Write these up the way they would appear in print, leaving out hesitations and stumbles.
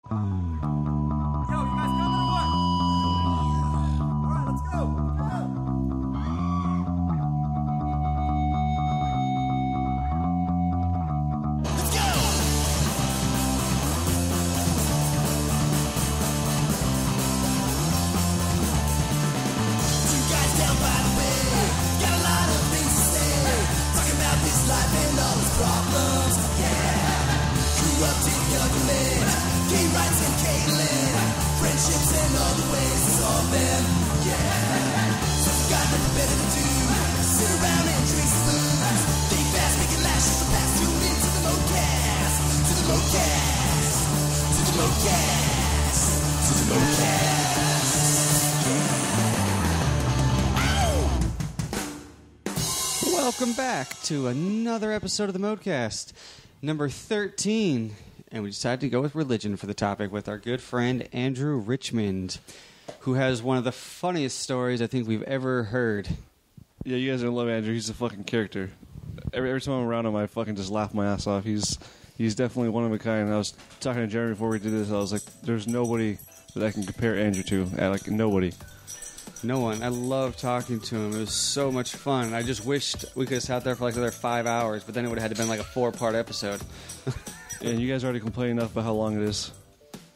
guys coming or what? All right, let's go. Welcome back to another episode of the ModeCast, number 13, and we decided to go with religion for the topic with our good friend Andrew Richmond, who has one of the funniest stories I think we've ever heard. Yeah, you guys are gonna love Andrew. He's a fucking character. Every time I'm around him, I fucking just laugh my ass off. He's definitely one of a kind. I was talking to Jeremy before we did this. I was like, there's nobody that I can compare Andrew to. Like, nobody. No one. I love talking to him. It was so much fun. I just wished we could have sat there for like another 5 hours, but then it would have had to been like a 4-part episode. And you guys already complained enough about how long it is.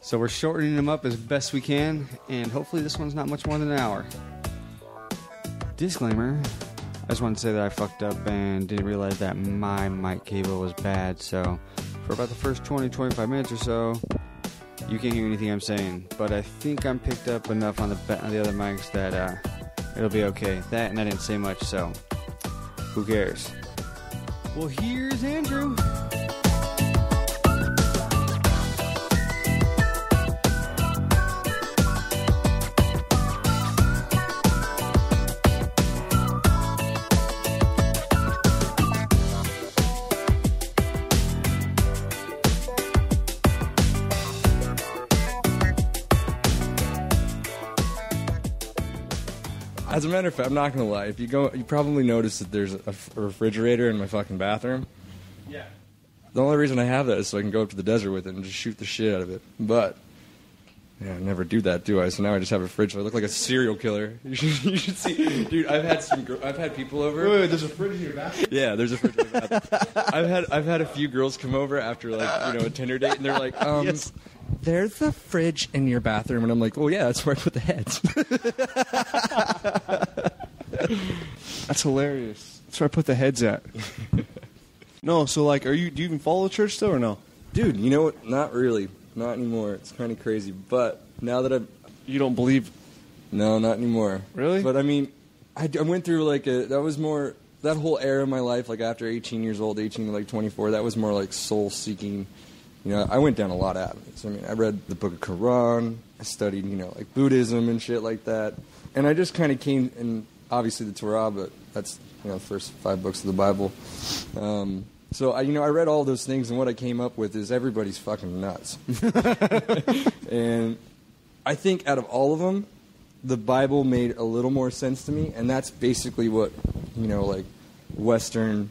So we're shortening them up as best we can, and hopefully this one's not much more than an hour. Disclaimer. I just wanted to say that I fucked up and didn't realize that my mic cable was bad, so for about the first 20-25 minutes or so, you can't hear anything I'm saying, but I think I'm picked up enough on the other mics that it'll be okay. That, and I didn't say much, so who cares? Well, here's Andrew. As a matter of fact, I'm not going to lie. If you go, you probably notice that there's a refrigerator in my fucking bathroom. Yeah. The only reason I have that is so I can go up to the desert with it and just shoot the shit out of it. But, yeah, I never do that, do I? So now I just have a fridge. I look like a serial killer. You should see. Dude, I've had people over. Wait, there's a fridge in your bathroom? Yeah, there's a fridge in the bathroom. I've had a few girls come over after, like, a Tinder date, and they're like, Yes. There's a fridge in your bathroom. And I'm like, well, yeah, that's where I put the heads. That's hilarious. That's where I put the heads at. No, so like, do you even follow the church still or no? Dude, you know what? Not really. Not anymore. It's kind of crazy. But now that You don't believe? No, not anymore. Really? But I mean, I went through that whole era of my life, like after 18 years old, 18 to like 24, that was more like soul seeking. You know, I went down a lot of avenues. I mean, I read the Book of Quran. I studied, like Buddhism and shit like that. And I just kind of came, and obviously the Torah, but that's, the first 5 books of the Bible. So, I read all those things, and what I came up with is everybody's fucking nuts. And I think out of all of them, the Bible made a little more sense to me, and that's basically what, like Western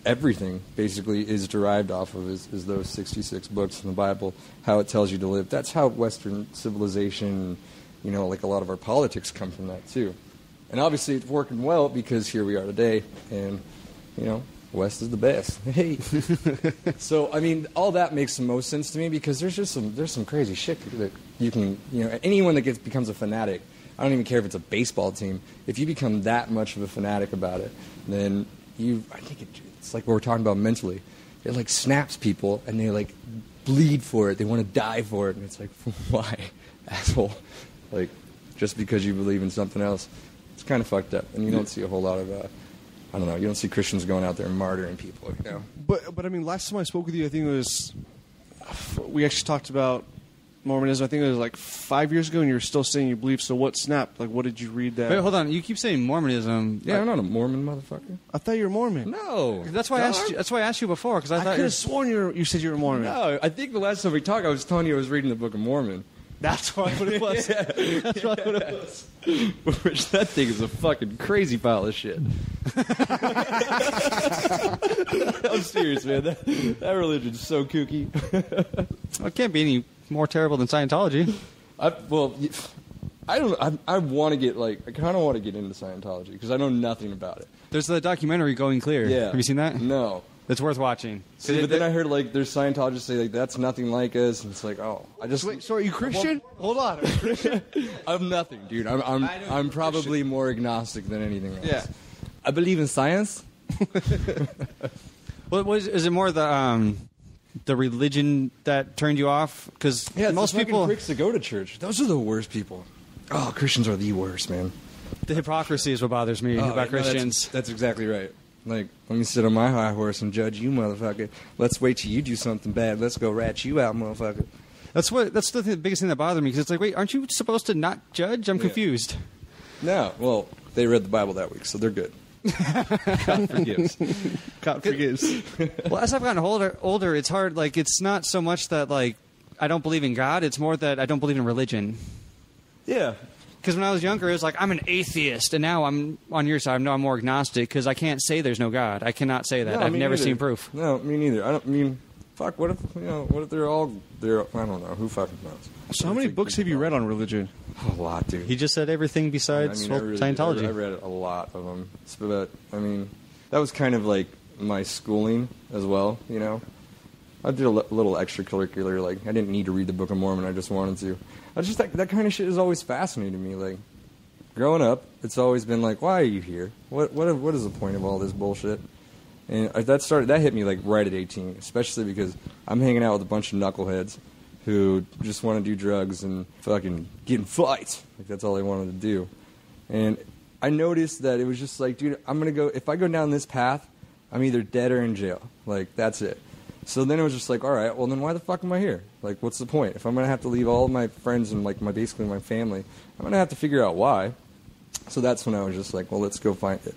everything basically is derived off of is those 66 books in the Bible, how it tells you to live. That's how Western civilization, like a lot of our politics come from that too. And obviously it's working well because here we are today, and, West is the best. Hey. So, I mean, all that makes the most sense to me because there's some crazy shit that you can, anyone that becomes a fanatic, I don't even care if it's a baseball team, if you become that much of a fanatic about it, then I think it's like what we're talking about mentally. It like snaps people and they like bleed for it. They want to die for it. And it's like, why, asshole? Like, just because you believe in something else. It's kind of fucked up. And you don't see a whole lot of, I don't know, you don't see Christians going out there and martyring people, But I mean, last time I spoke with you, I think it was, we actually talked about Mormonism. I think it was like 5 years ago, and you were still saying you believe. So what snapped? Like, what did you read that? Wait, hold on. You keep saying Mormonism. Yeah, I'm not a Mormon, motherfucker. I thought you were Mormon. No. That's why I asked you. That's why I asked you before, because I thought could have sworn you said you were Mormon. No, I think the last time we talked, I was telling you I was reading the Book of Mormon. That's probably what it was. Yeah. That's probably what it was. Which that thing is a fucking crazy pile of shit. I'm serious, man. That religion's so kooky. Well, it can't be any more terrible than Scientology. I don't. I want to get I kind of want to get into Scientology because I know nothing about it. There's the documentary Going Clear. Yeah. Have you seen that? No. It's worth watching. See, but then I heard there's Scientologists say that's nothing like us, and it's like, oh, I just. Wait, so are you Christian? Hold on. Are you Christian? I'm nothing, dude. I'm probably more agnostic than anything else. Yeah. I believe in science. Is it more the religion that turned you off? Because most people, pricks that go to church, those are the worst people. Oh, Christians are the worst, man. the hypocrisy is what bothers me about Christians. That's exactly right. Let me sit on my high horse and judge you, motherfucker. Let's wait till you do something bad. Let's go rat you out, motherfucker. That's the biggest thing that bothered me, because it's like, wait, aren't you supposed to not judge? I'm confused. No, well, they read the Bible that week, so they're good. God forgives. God forgives. Well, as I've gotten older, it's hard. It's not so much that I don't believe in God. It's more that I don't believe in religion. Yeah. Because when I was younger, it was like, I'm an atheist, and now I'm on your side. I'm more agnostic because I can't say there's no God. I cannot say that. No, I've never neither. seen proof. No, me neither. Fuck. What if they're all there? I don't know. Who fucking knows? So how many books have you read on religion? A lot, dude. He just said everything besides Scientology. I read a lot of them. But that was kind of like my schooling as well. I did a little extracurricular. I didn't need to read the Book of Mormon. I just wanted to. I just that kind of shit has always fascinated me. Growing up, it's always been why are you here? What is the point of all this bullshit? And that hit me right at 18, especially because I'm hanging out with a bunch of knuckleheads who just want to do drugs and fucking get in fights. That's all they wanted to do. And I noticed that it was just dude, if I go down this path, I'm either dead or in jail. That's it. So then it was just all right, well then why the fuck am I here? What's the point? If I'm going to have to leave all of my friends and basically my family, I'm going to have to figure out why. So that's when I was just well, let's go find it.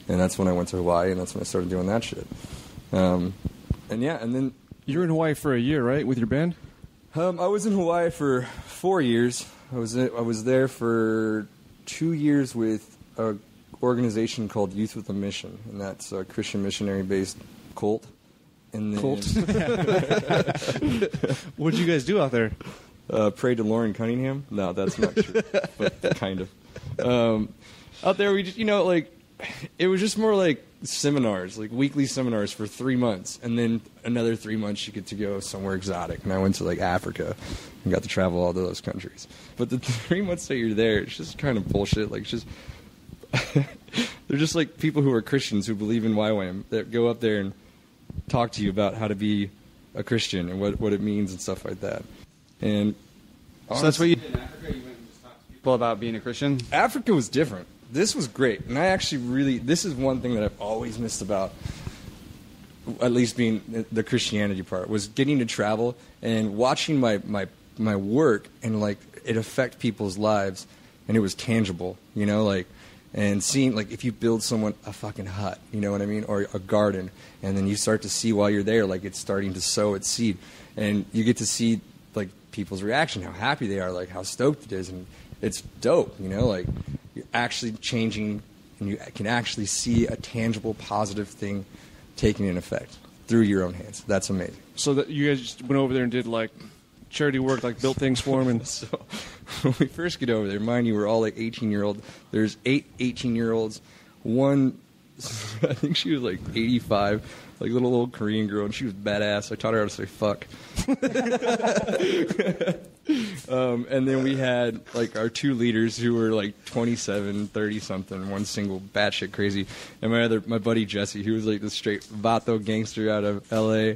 And that's when I went to Hawaii, and that's when I started doing that shit. And then... You were in Hawaii for a year, right, with your band? I was in Hawaii for 4 years. I was there for 2 years with an organization called Youth with a Mission, and that's a Christian missionary-based cult. And then, Cult? What did you guys do out there? Pray to Lauren Cunningham? No, that's not true, but kind of. Out there, we just, it was just more seminars, weekly seminars for 3 months, and then another 3 months you get to go somewhere exotic. And I went to Africa and got to travel all to those countries. But the 3 months that you're there, it's just kind of bullshit. It's just they're just people who are Christians who believe in YWAM that go up there and talk to you about how to be a Christian and what it means and stuff like that. And so that's what you did in Africa? You went and just talked to people about being a Christian? Africa was different. This was great. And I actually this is one thing that I've always missed about, at least being the Christianity part, was getting to travel and watching my work and it affect people's lives, and it was tangible, and seeing if you build someone a fucking hut, you know what I mean, or a garden, and then you start to see while you're there it's starting to sow its seed, and you get to see people's reaction, how happy they are, how stoked it is, and it's dope, you're actually changing, and you can actually see a tangible positive thing taking in effect through your own hands. That's amazing. So that you guys just went over there and did charity work, built things for them, and So when we first get over there, mind you, we're all 18-year-old. There's 8 18-year-olds. One, I think she was 85, little old Korean girl, and she was badass. I taught her how to say fuck. And then we had our 2 leaders who were 27, 30 something, one single batshit crazy, and my buddy Jesse, he was the straight vato gangster out of LA.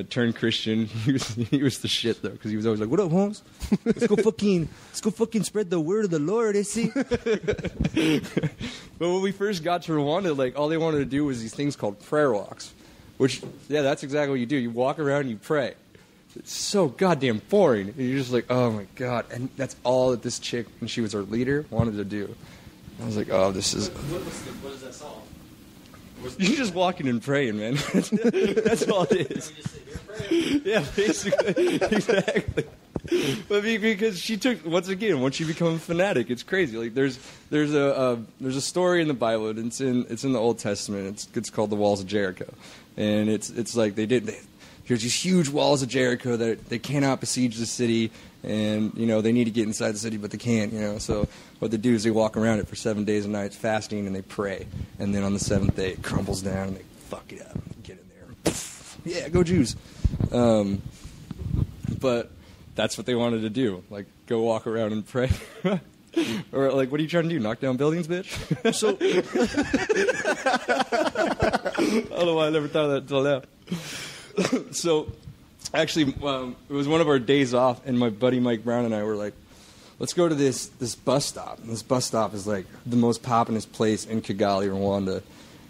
Turned Christian. He was the shit though, because he was always "What up, Holmes? Let's go fucking spread the word of the Lord." You see. But when we first got to Rwanda, all they wanted to do was these things called prayer walks, which that's exactly what you do. You walk around and you pray. It's so goddamn boring. And you're just oh my god, and that's all that this chick, and she was our leader, wanted to do. I was oh, this is. What does that solve? You're just walking and praying, man. That's all it is. Yeah, basically. Exactly. But because she took, once you become a fanatic, it's crazy. There's a story in the Bible, and it's in the Old Testament. It's called the Walls of Jericho, and it's here's these huge walls of Jericho that they cannot besiege the city, and they need to get inside the city, but they can't. So what they do is they walk around it for 7 days and nights, fasting, and they pray. And then on the seventh day, it crumbles down, and they fuck it up, get in there, yeah, go Jews. But that's what they wanted to do, like go walk around and pray. Or like, what are you trying to do? Knock down buildings, bitch? So I don't know why I never thought of that until now. So actually, it was one of our days off, and my buddy Mike Brown and I were like, let's go to this bus stop. And this bus stop is like the most poppin'est place in Kigali, Rwanda.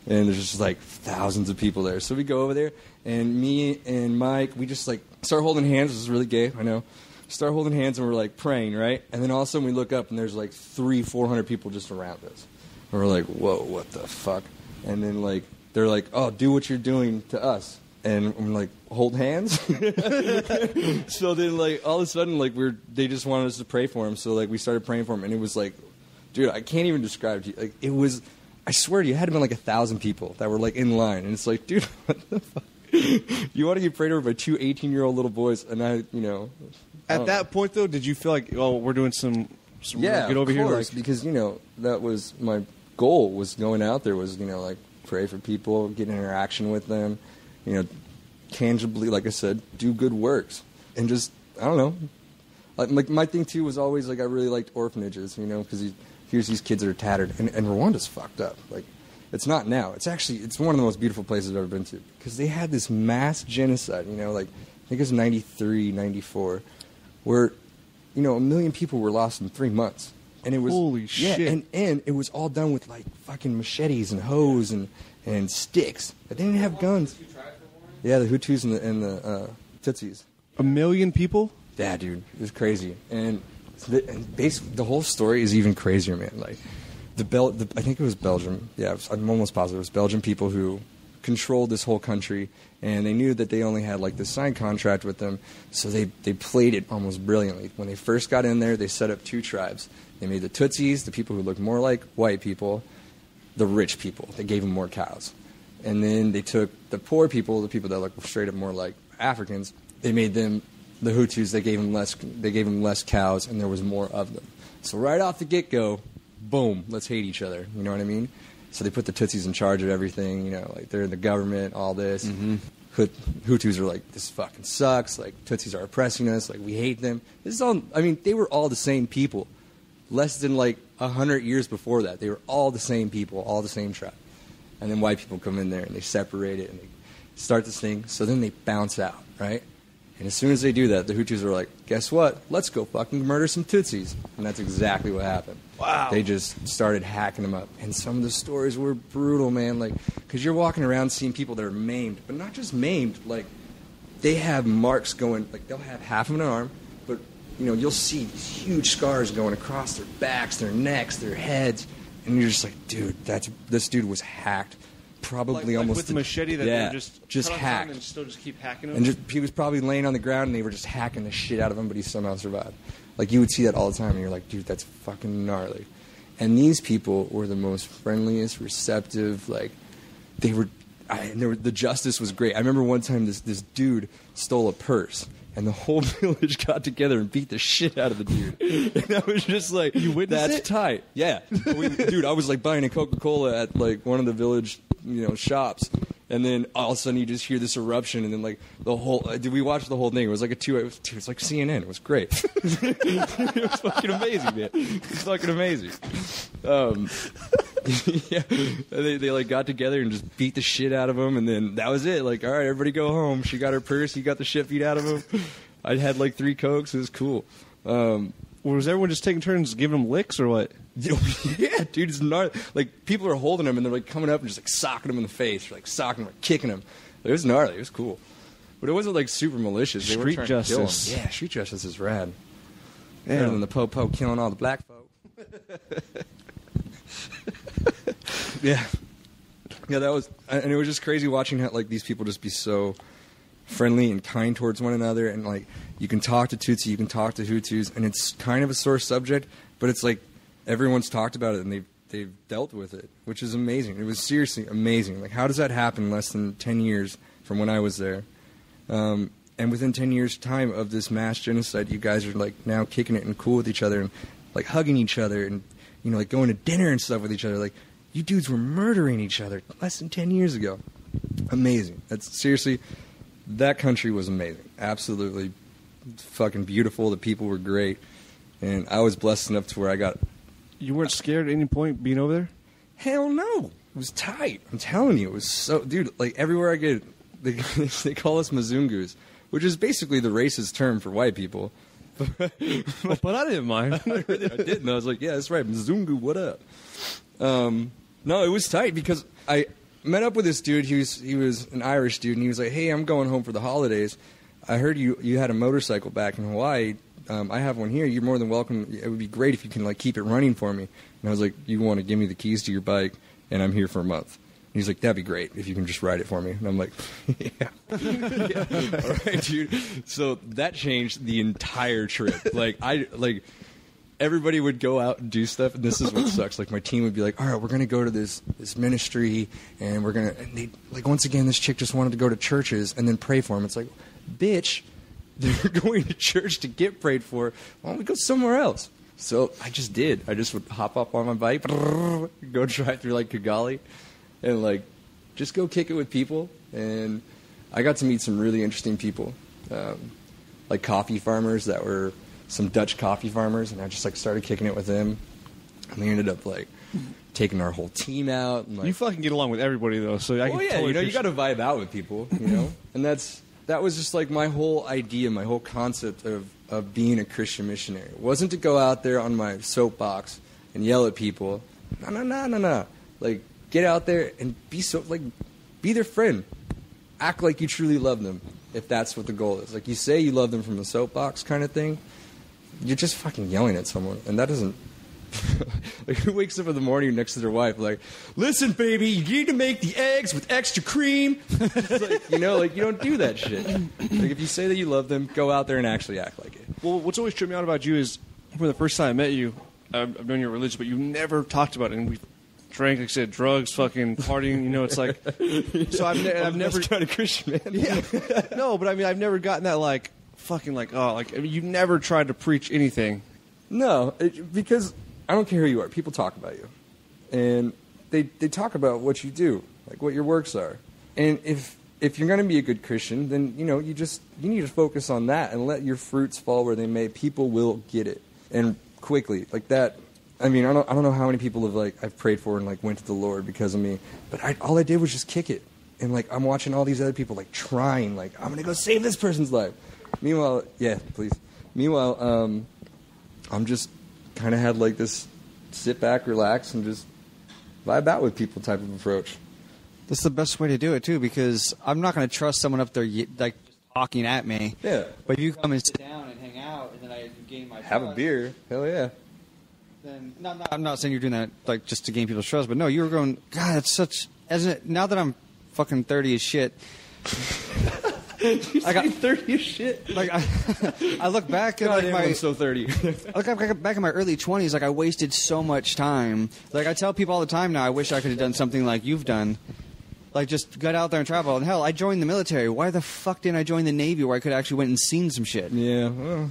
And there's just like thousands of people there. So we go over there, and me and Mike, we just like start holding hands. This is really gay, I know. Start holding hands, and we're like praying, right? And then all of a sudden we look up, and there's like 300-400 people just around us. And we're like, whoa, what the fuck? And then like they're like, oh, do what you're doing to us. And I'm like, hold hands? So then like all of a sudden like they just wanted us to pray for him. So like we started praying for him, and it was like, dude, I can't even describe it to you. Like it was, I swear to you, it had to been like 1,000 people that were like in line. And it's like, dude, what the fuck? You want to get prayed over by two 18-year-old little boys, and At that point, though, did you feel like, oh, we're doing some yeah, get over of here? Course, because, that was my goal, was going out there, was, like, pray for people, get interaction with them, tangibly, like I said, do good works. And just, I don't know. Like my thing, too, was always, like, I really liked orphanages, because here's these kids that are tattered. And Rwanda's fucked up. Like, it's not now. It's one of the most beautiful places I've ever been to. Because they had this mass genocide, like, I think it was 93, 94, where, 1 million people were lost in 3 months. And it was, holy shit. Yeah, and it was all done with, like, fucking machetes and hoes and sticks. They didn't have guns. Yeah, the Hutus and the Tutsis. 1 million people? Yeah, dude. It was crazy. And basically, the whole story is even crazier, man. Like, I think it was Belgium. Yeah, I'm almost positive. It was Belgian people who controlled this whole country, and they knew that they only had like this signed contract with them, so they played it almost brilliantly. When they first got in there, they set up 2 tribes. They made the Tutsis, the people who looked more like white people, the rich people. They gave them more cows. And then they took the poor people, the people that looked straight up more like Africans, they made them the Hutus. They gave them less cows, and there was more of them. So right off the get-go, boom, let's hate each other. You know what I mean? So they put the Tutsis in charge of everything, like they're in the government, all this. Mm-hmm. Hutus are like, this fucking sucks, like Tutsis are oppressing us, like we hate them. This is all, they were all the same people. Less than like 100 years before that, they were all the same people, all the same tribe. And then white people come in there and they separate it and they start this thing. So then they bounce out, right? And as soon as they do that, the Hutus are like, guess what? Let's go fucking murder some Tutsis. And that's exactly what happened. Wow. They just started hacking them up. And some of the stories were brutal, man. Like, because you're walking around seeing people that are maimed. But not just maimed. Like, they have marks going, like, they'll have half of an arm. But, you'll see these huge scars going across their backs, their necks, their heads. And you're just like, dude, this dude was hacked. Probably almost with the machete that they just hacked and still just keep hacking him. And he was probably laying on the ground and they were just hacking the shit out of him, but he somehow survived. Like you would see that all the time, and you're like, dude, that's fucking gnarly. And these people were the most friendliest, receptive. Like the justice was great. I remember one time this dude stole a purse. And the whole village got together and beat the shit out of the dude. And I was just like, you witnessed that's it? tight. Yeah. Dude, I was like buying a Coca-Cola at like one of the village, shops. And then all of a sudden you just hear this eruption, and then like the whole, did we watch the whole thing? It was like it was like CNN. It was great. It was fucking amazing, man. It was fucking amazing. Yeah, they like got together and just beat the shit out of him, and then that was it. Like, all right, everybody go home. She got her purse. He got the shit beat out of him. I had like 3 Cokes. It was cool. Was everyone just taking turns giving him licks or what? Yeah, dude, it's gnarly. Like, people are holding him, and they're like coming up and just like socking him in the face, or like socking him, or kicking him. It was gnarly. It was cool, but it wasn't like super malicious. They weren't Street trying to kill him. justice. Yeah, street justice is rad. Better than the po-po killing all the black folk. Yeah, that was, and it was just crazy watching how like these people just be so friendly and kind towards one another, and like you can talk to Tutsi, you can talk to Hutus, and it's kind of a sore subject, but it's like everyone's talked about it and they've dealt with it, which is amazing. It was seriously amazing. Like, how does that happen in less than 10 years from when I was there? And within 10 years' time of this mass genocide, you guys are like now kicking it and cool with each other and like hugging each other and, you know, like going to dinner and stuff with each other. Like, you dudes were murdering each other less than 10 years ago. Amazing. That's seriously, that country was amazing. Absolutely fucking beautiful. The people were great. And I was blessed enough to where I got... You weren't scared at any point being over there? Hell no. It was tight. I'm telling you, it was so... Dude, like everywhere I get, they call us Mzungus, which is basically the racist term for white people. But I didn't mind. I didn't. I was like, yeah, that's right. Mzungu, what up? No, it was tight because I met up with this dude. He was an Irish dude, and he was like, hey, I'm going home for the holidays. I heard you had a motorcycle back in Hawaii. I have one here. You're more than welcome. It would be great if you can like keep it running for me. And I was like, you want to give me the keys to your bike, and I'm here for a month. And he's like, that'd be great if you can just ride it for me. And I'm like, yeah. Yeah. All right, dude. So that changed the entire trip. Everybody would go out and do stuff, and this is what sucks. Like, my team would be like, all right, we're going to go to this ministry, and we're going to, and they, like, once again, this chick just wanted to go to churches and then pray for them. It's like, bitch, they're going to church to get prayed for. Why don't we go somewhere else? So I just did. I just would hop up on my bike, go drive through, like, Kigali, and, like, just go kick it with people. And I got to meet some really interesting people, like coffee farmers that were some Dutch coffee farmers, and I just, like, started kicking it with them. And we ended up, like, taking our whole team out. And, like, you fucking get along with everybody, though. So I can yeah, totally you know, you got to vibe out with people, you know? And that was just, like, my whole idea, my whole concept of being a Christian missionary. It wasn't to go out there on my soapbox and yell at people. No. Like, get out there and be their friend. Act like you truly love them, if that's what the goal is. Like, you say you love them from the soapbox kind of thing, you're just fucking yelling at someone, and that doesn't... Like, who wakes up in the morning next to their wife like, listen, baby, you need to make the eggs with extra cream? It's like, you know, like, you don't do that shit. Like, if you say that you love them, go out there and actually act like it. Well, what's always tripped me out about you is, for the first time I met you, I've known your religion, but you never talked about it, and we drank, like I said, drugs, fucking partying, you know, it's like... So I've never... trying to Christian, man. Yeah. No, but I mean, I've never gotten that, like, fucking, like, oh, like, I mean, you've never tried to preach anything. No, because I don't care who you are. People talk about you. And they talk about what you do, like what your works are. And if you're going to be a good Christian, then, you know, you need to focus on that and let your fruits fall where they may. People will get it. And quickly, like that... I mean, I don't know how many people I've prayed for and, like, went to the Lord because of me. But all I did was just kick it. And, like, I'm watching all these other people, like, trying. Like, I'm going to go save this person's life. Meanwhile, yeah, please. Meanwhile, I'm just kind of had, like, this sit back, relax, and just vibe out with people type of approach. That's the best way to do it, too, because I'm not going to trust someone up there, like, talking at me. Yeah. But you come and sit down and hang out, and then I gain my Have a trust. beer. Hell yeah. Then I'm not saying you're doing that like just to gain people's trust, but no, you were going, God, it's such. Now that I'm fucking 30 as shit, I got 30 as shit. Like I look back at God, like my I'm so 30. I look back in my early 20s, like I wasted so much time. Like I tell people all the time now, I wish I could have done something like you've done. Like just got out there and traveled. And hell, I joined the military. Why the fuck didn't I join the Navy where I could actually went and seen some shit? Yeah, well,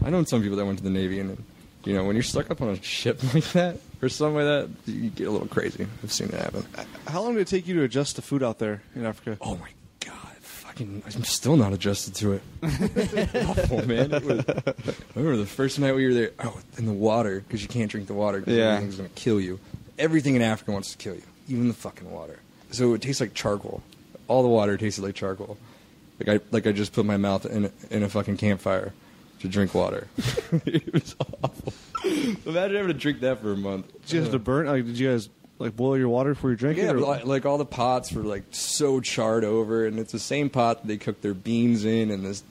I know some people that went to the Navy and. You know, when you're stuck up on a ship like that, or something like that, you get a little crazy. I've seen it happen. How long did it take you to adjust to food out there in Africa? Oh, my God. I'm still not adjusted to it. Awful, man. I remember the first night we were there, in the water, because you can't drink the water because everything's going to kill you. Everything in Africa wants to kill you, even the fucking water. So it tastes like charcoal. All the water tasted like charcoal. Like I just put my mouth in a fucking campfire to drink water. It was awful. Imagine having to drink that for a month. Did you have to burn? Like, did you guys like boil your water before you drank it? Yeah, Or? like all the pots were like so charred over, and it's the same pot that they cook their beans in, and this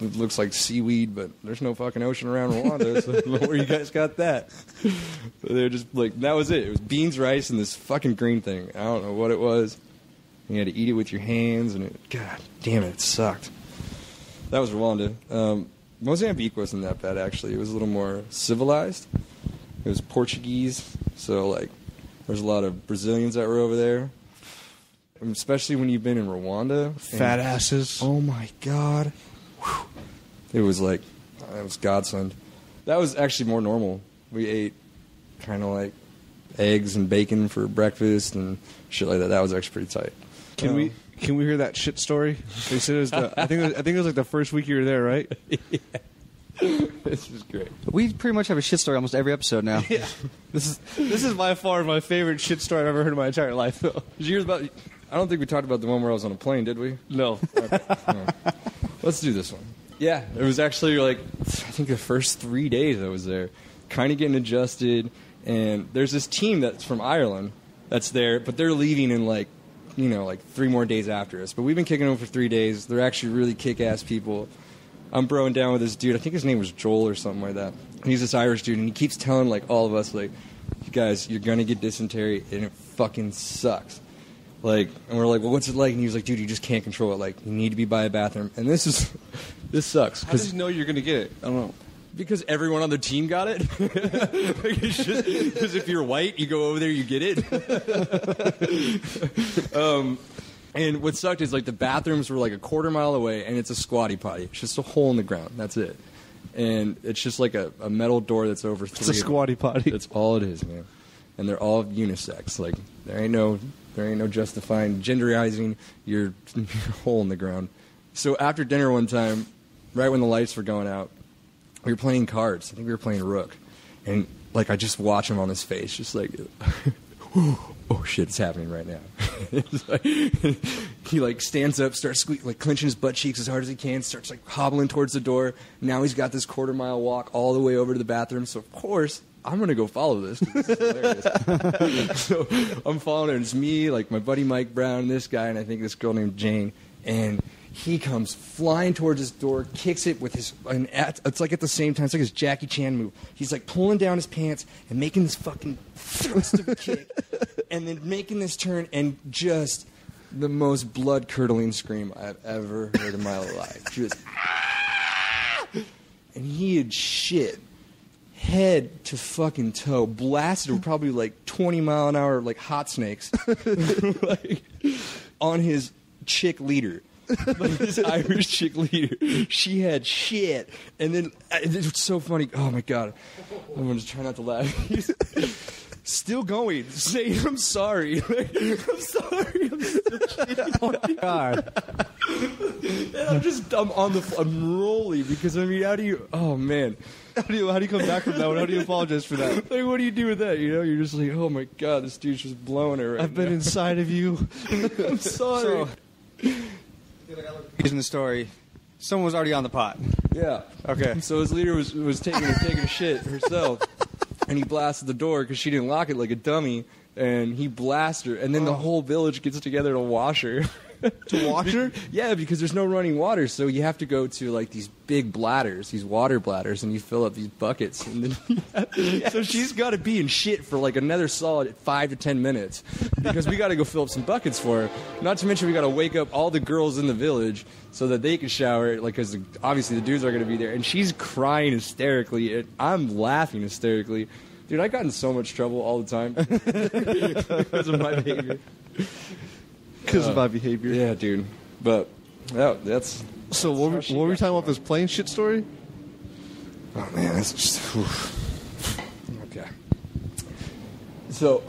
it looks like seaweed, but there's no fucking ocean around Rwanda, so I don't know where you guys got that. But they're just like, that was it. It was beans, rice, and this fucking green thing. I don't know what it was. You had to eat it with your hands, and God damn it sucked. That was Rwanda. Mozambique wasn't that bad, actually. It was a little more civilized. It was Portuguese, so, like, there's a lot of Brazilians that were over there. especially when you've been in Rwanda. Fat asses. Oh my God. Whew. It was like, it was godsend. That was actually more normal. We ate kind of like eggs and bacon for breakfast and shit like that. That was actually pretty tight. Can we hear that shit story? They said it was I think it was like the first week you were there, right? Yeah. This was great. We pretty much have a shit story almost every episode now. Yeah. This is by far my favorite shit story I've ever heard in my entire life. Did you hear about? I don't think we talked about the one where I was on a plane, did we? No. Okay. No. Let's do this one. Yeah, it was actually like, I think the first 3 days I was there, kind of getting adjusted, and there's this team that's from Ireland that's there, but they're leaving in like 3 more days after us. But we've been kicking them for 3 days. They're actually really kick-ass people. I'm broing down with this dude. I think his name was Joel or something like that. He's this Irish dude, and he keeps telling like all of us, like, you guys, you're gonna get dysentery, and it fucking sucks. Like, and we're like, well, what's it like? And he was like, dude, you just can't control it. Like, you need to be by a bathroom. And this sucks. How does he know you're going to get it? I don't know. Because everyone on the team got it. Because if you're white, you go over there, you get it. And what sucked is like the bathrooms were like a quarter mile away, and it's a squatty potty. It's just a hole in the ground. That's it. And it's just like a metal door that's over 3. It's a squatty potty. That's all it is, man. And they're all unisex. Like there ain't no justifying genderizing your hole in the ground. So after dinner one time, right when the lights were going out, we were playing cards. I think we were playing Rook. And like I just watch him on his face, just like oh shit, it's happening right now. Like, he like stands up, starts clenching his butt cheeks as hard as he can, starts like hobbling towards the door. Now he's got this quarter-mile walk all the way over to the bathroom. So of course I'm gonna go follow this. This is hilarious. So I'm following it. It's me, like my buddy Mike Brown, this guy, and I think this girl named Jane. And he comes flying towards his door, kicks it with his. It's like at the same time, it's like his Jackie Chan move. He's like pulling down his pants and making this fucking thrust of a kick, and then making this turn, and just the most blood curdling scream I've ever heard in my life. Just, and he had shit head to fucking toe, blasted with probably like 20-mile-an-hour like hot snakes, like on his chick leader. Like this Irish chick leader, she had shit, and then it's so funny. Oh my God, I'm gonna try not to laugh. He's still going, saying I'm sorry. Like, I'm sorry. I'm still shitting. Oh my God. And I'm rolling because I mean, how do you? Oh man. How do you come back from that one? How do you apologize for that? Like, what do you do with that? You know, you're just like, oh my God, this dude's just blowing it right I've been now. inside of you. I'm sorry. In the story, someone was already on the pot. Yeah. Okay. So his leader was taking a shit herself, and he blasted the door because she didn't lock it like a dummy, and he blasted her, and then the whole village gets together to wash her. To wash her? Yeah, because there's no running water, so you have to go to like these big bladders, these water bladders, and you fill up these buckets, and then so she's got to be in shit for like another solid 5 to 10 minutes because we got to go fill up some buckets for her. Not to mention we got to wake up all the girls in the village so that they can shower, like because obviously the dudes are going to be there, and she's crying hysterically, and I'm laughing hysterically. Dude, I got in so much trouble all the time because of my behavior. Because of my behavior. Yeah, dude. But that's. So what were we talking about this plane shit story? Oh man, that's just. Oof. Okay. So,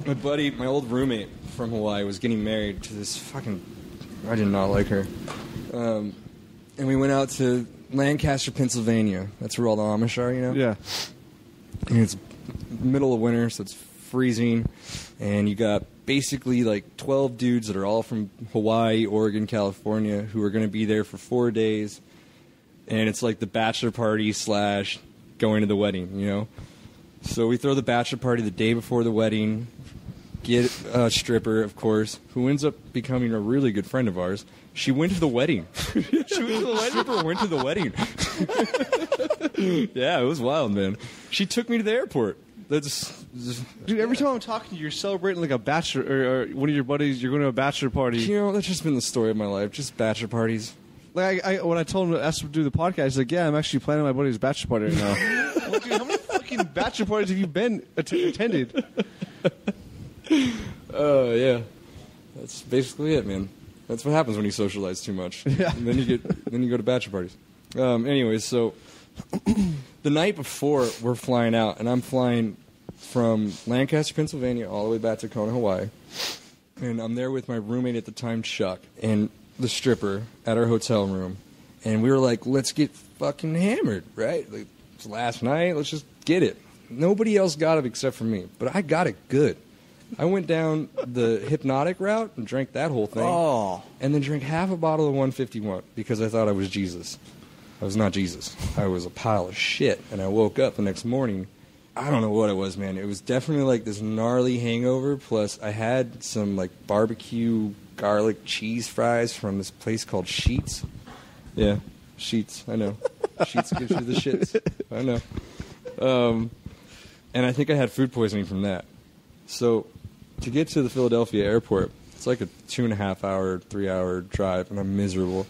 my old roommate from Hawaii, was getting married to this fucking. I did not like her. And we went out to Lancaster, Pennsylvania. That's where all the Amish are, you know? Yeah. And it's middle of winter, so it's freezing. And you got basically like 12 dudes that are all from Hawaii, Oregon, California, who are going to be there for 4 days. And it's like the bachelor party / going to the wedding, you know? So we throw the bachelor party the day before the wedding, get a stripper, of course, who ends up becoming a really good friend of ours. She went to the wedding. Stripper went to the wedding. Yeah, it was wild, man. She took me to the airport. Dude, every time I'm talking to you, you're celebrating like a bachelor, or one of your buddies, you're going to a bachelor party. You know, that's just been the story of my life, just bachelor parties. Like, when I told him to ask him to do the podcast, he's like, yeah, I'm actually planning my buddy's bachelor party right now. I'm like, dude, how many fucking bachelor parties have you been attended? Oh, yeah. That's basically it, man. That's what happens when you socialize too much. Yeah. And then you go to bachelor parties. Anyways, so the night before we're flying out, and I'm flying from Lancaster, Pennsylvania, all the way back to Kona, Hawaii. And I'm there with my roommate at the time, Chuck, and the stripper at our hotel room. And we were like, let's get fucking hammered, right? Like, it's last night, let's just get it. Nobody else got it except for me, but I got it good. I went down the hypnotic route and drank that whole thing. Oh. And then drank half a bottle of 151 because I thought I was Jesus. I was not Jesus. I was a pile of shit. And I woke up the next morning. I don't know what it was, man. It was definitely like this gnarly hangover. Plus, I had some like barbecue garlic cheese fries from this place called Sheets. Yeah, Sheets. I know. Sheets gives you the shits. I know. And I think I had food poisoning from that. So, to get to the Philadelphia airport, it's like a 2.5 hour, 3 hour drive, and I'm miserable.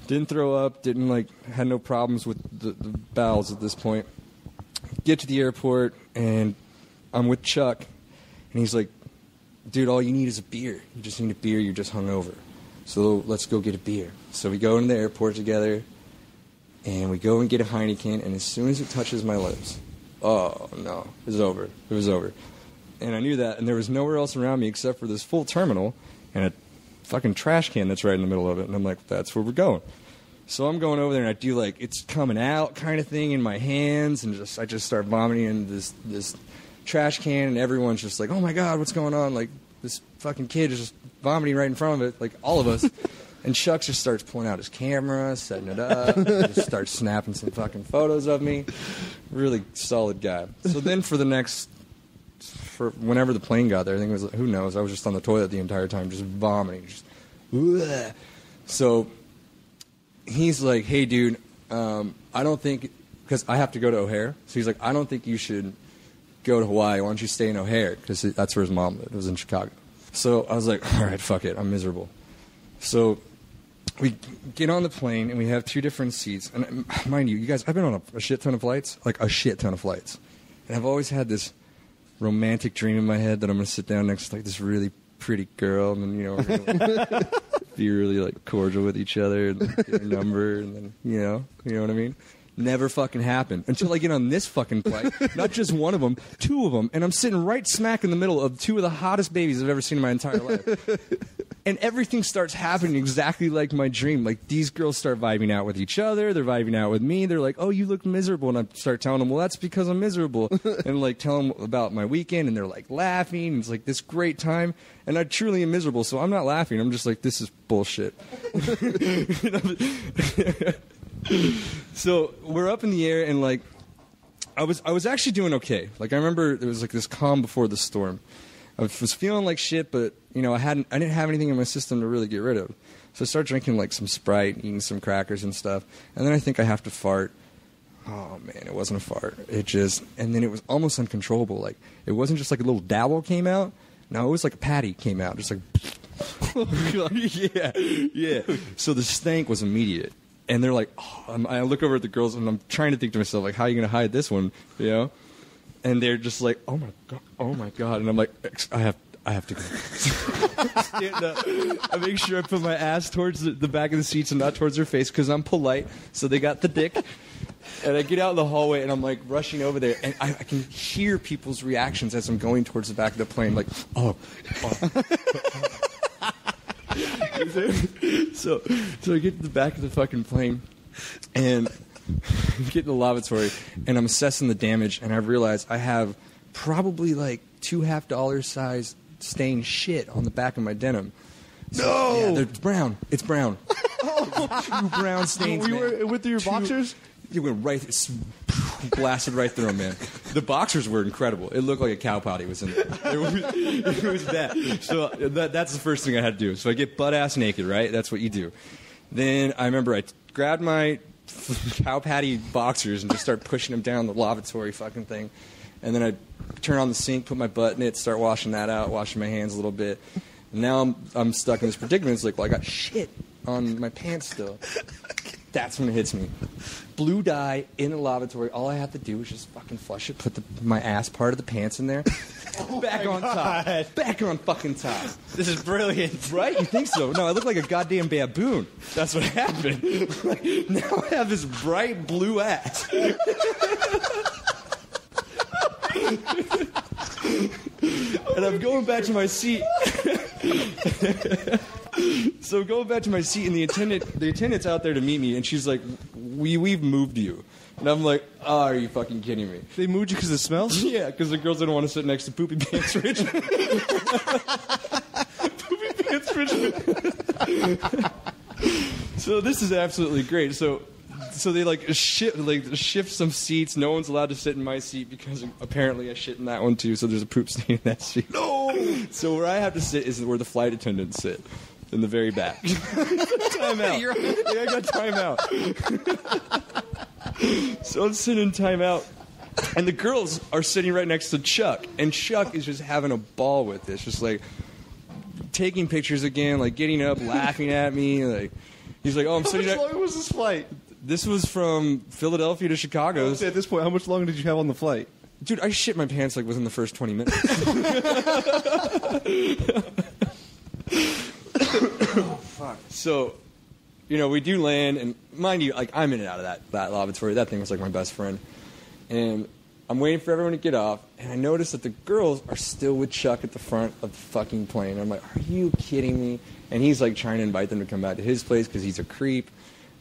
Didn't throw up, had no problems with the bowels at this point. Get to the airport, and I'm with Chuck, and he's like, dude, all you need is a beer. You just need a beer, you're just hungover. So let's go get a beer. So we go into the airport together, and we go and get a Heineken, and as soon as it touches my lips, oh no, it was over. It was over. And I knew that, and there was nowhere else around me except for this full terminal and a fucking trash can that's right in the middle of it. And I'm like, that's where we're going. So I'm going over there, and I do like it's coming out kind of thing in my hands, and I just start vomiting in this trash can, and everyone's just like, oh my God, what's going on? Like, this fucking kid is just vomiting right in front of it, like all of us. And Chuck just starts pulling out his camera, setting it up, just starts snapping some fucking photos of me. Really solid guy. So then for whenever the plane got there, I think it was, who knows, I was just on the toilet the entire time, just vomiting. Just, bleh. So he's like, hey, dude, I don't think, because I have to go to O'Hare, so he's like, I don't think you should go to Hawaii. Why don't you stay in O'Hare? Because that's where his mom lived. It was in Chicago. So I was like, all right, fuck it. I'm miserable. So we get on the plane, and we have 2 different seats. And mind you guys, I've been on a shit ton of flights, like a shit ton of flights. And I've always had this romantic dream in my head that I'm going to sit down next to like this really pretty girl, and then, we're going to be really like cordial with each other and like, get a number, and then, you know what I mean? Never fucking happened until I get on this fucking flight. Not just one of them, 2 of them, and I'm sitting right smack in the middle of 2 of the hottest babies I've ever seen in my entire life. And everything starts happening exactly like my dream. Like, these girls start vibing out with each other. They're vibing out with me. They're like, oh, you look miserable. And I start telling them, well, that's because I'm miserable. And, like, tell them about my weekend. And they're, like, laughing. And it's, like, this great time. And I truly am miserable, so I'm not laughing. I'm just like, this is bullshit. So we're up in the air, and, like, I was actually doing okay. Like, I remember there was, like, this calm before the storm. I was feeling like shit, but I didn't have anything in my system to really get rid of. So I started drinking like some Sprite, eating some crackers and stuff, and then I think I have to fart. Oh man, it wasn't a fart. And then it was almost uncontrollable. Like, it wasn't just like a little dabble came out. No, it was like a patty came out, just like. yeah. So the stank was immediate, and they're like, oh, I look over at the girls, and I'm trying to think to myself, like, how are you gonna hide this one, And they're just like, oh my god, and I'm like, I have to go. Stand up. I make sure I put my ass towards the back of the seats and not towards their face because I'm polite. So they got the dick, and I get out in the hallway, and I'm like rushing over there, and I can hear people's reactions as I'm going towards the back of the plane, like, oh. So I get to the back of the fucking plane, and get in the lavatory, and I'm assessing the damage, and I realize I have probably like $2 size stained shit on the back of my denim. So, yeah, it's brown. It's brown. 2 brown stains. You were with your boxers? You went right, blasted right through them, man. The boxers were incredible. It looked like a cow potty was in there. It was bad. So that's the first thing I had to do. So I get butt ass naked, right? That's what you do. Then I remember I grabbed my cow patty boxers and just start pushing them down the lavatory fucking thing. And then I turn on the sink, put my butt in it, start washing that out, washing my hands a little bit. And now I'm stuck in this predicament. It's like, well, I got shit on my pants still. That's when it hits me. Blue dye in the lavatory. All I have to do is just fucking flush it, put my ass part of the pants in there. Back on top. Back on fucking top. This is brilliant. Right? You think so? No, I look like a goddamn baboon. That's what happened. Now I have this bright blue ass. And I'm going back to my seat. So going back to my seat, and the attendant's out there to meet me, and she's like, "We've moved you." And I'm like, "Oh, are you fucking kidding me?" They moved you because it smells? Yeah, because the girls didn't want to sit next to Poopy Pants Richmond. Poopy Pants Richmond. So this is absolutely great. So they shift some seats. No one's allowed to sit in my seat because apparently I shit in that one too. So there's a poop stain in that seat. No. So where I have to sit is where the flight attendants sit, in the very back. Timeout. Yeah, I got timeout. So I'm sitting timeout, and the girls are sitting right next to Chuck, and Chuck is just having a ball with this, just like taking pictures again, like getting up, laughing at me, like he's like, "Oh, I'm sitting." How much longer was this flight? This was from Philadelphia to Chicago. At this point, how much longer did you have on the flight? Dude, I shit my pants like within the first 20 minutes. Oh, fuck. So, we do land, and mind you, like I'm in and out of that lavatory. That thing was like my best friend. And I'm waiting for everyone to get off, and I notice that the girls are still with Chuck at the front of the fucking plane. I'm like, are you kidding me? And he's like trying to invite them to come back to his place because he's a creep.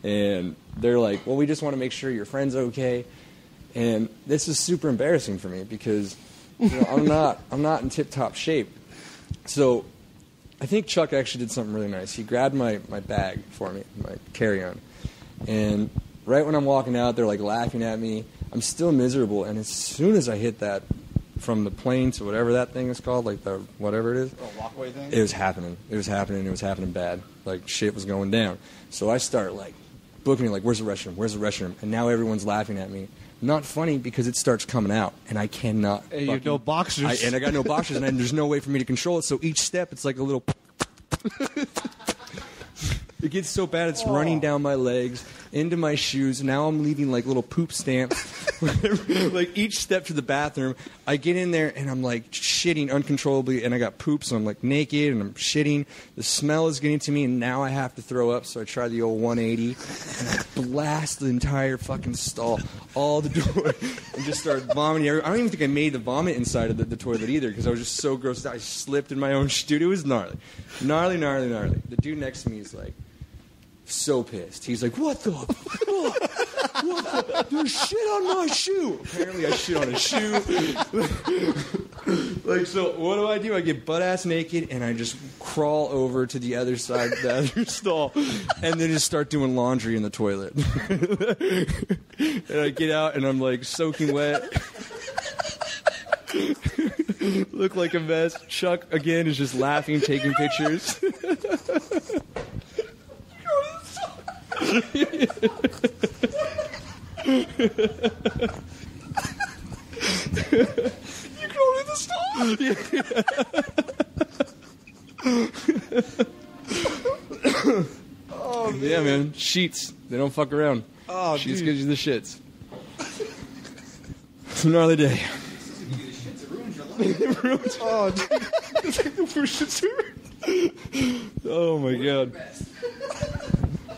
And they're like, well, we just want to make sure your friend's okay. And this is super embarrassing for me because I'm not in tip-top shape. So I think Chuck actually did something really nice. He grabbed my bag for me, my carry-on. And right when I'm walking out, they're like laughing at me. I'm still miserable. And as soon as I hit that, from the plane to whatever that thing is called, like the whatever it is. Oh, walkway thing? It was happening. It was happening bad. Like shit was going down. So I start like booking it, like, where's the restroom? Where's the restroom? And now everyone's laughing at me. Not funny because it starts coming out, and I cannot. Hey, you have no boxers. I got no boxers, and there's no way for me to control it. So each step, it's like a little. It gets so bad, it's running down my legs, into my shoes. Now I'm leaving like little poop stamps. Like each step to the bathroom, I get in there and I'm like shitting uncontrollably, and I got poop, so I'm like naked and I'm shitting. The smell is getting to me, and now I have to throw up. So I try the old 180, and I blast the entire fucking stall, all the door, and just start vomiting. I don't even think I made the vomit inside of the toilet either because I was just so grossed out. I slipped in my own dude. It was gnarly. The dude next to me is like, so pissed. He's like, what the fuck? What the? There's shit on my shoe. Apparently I shit on his shoe. Like, so what do? I get butt-ass naked, and I just crawl over to the other side of the other stall, and then just start doing laundry in the toilet. And I get out, and I'm, like, soaking wet. Look like a mess. Chuck, again, is just laughing, taking pictures. You crawled in the stall? Oh, man. Yeah, man. Sheets. They don't fuck around. Oh, Sheets dude. gives you the shits. It's another day. Oh, dude. It's like the worst shit's ever. Oh, my God.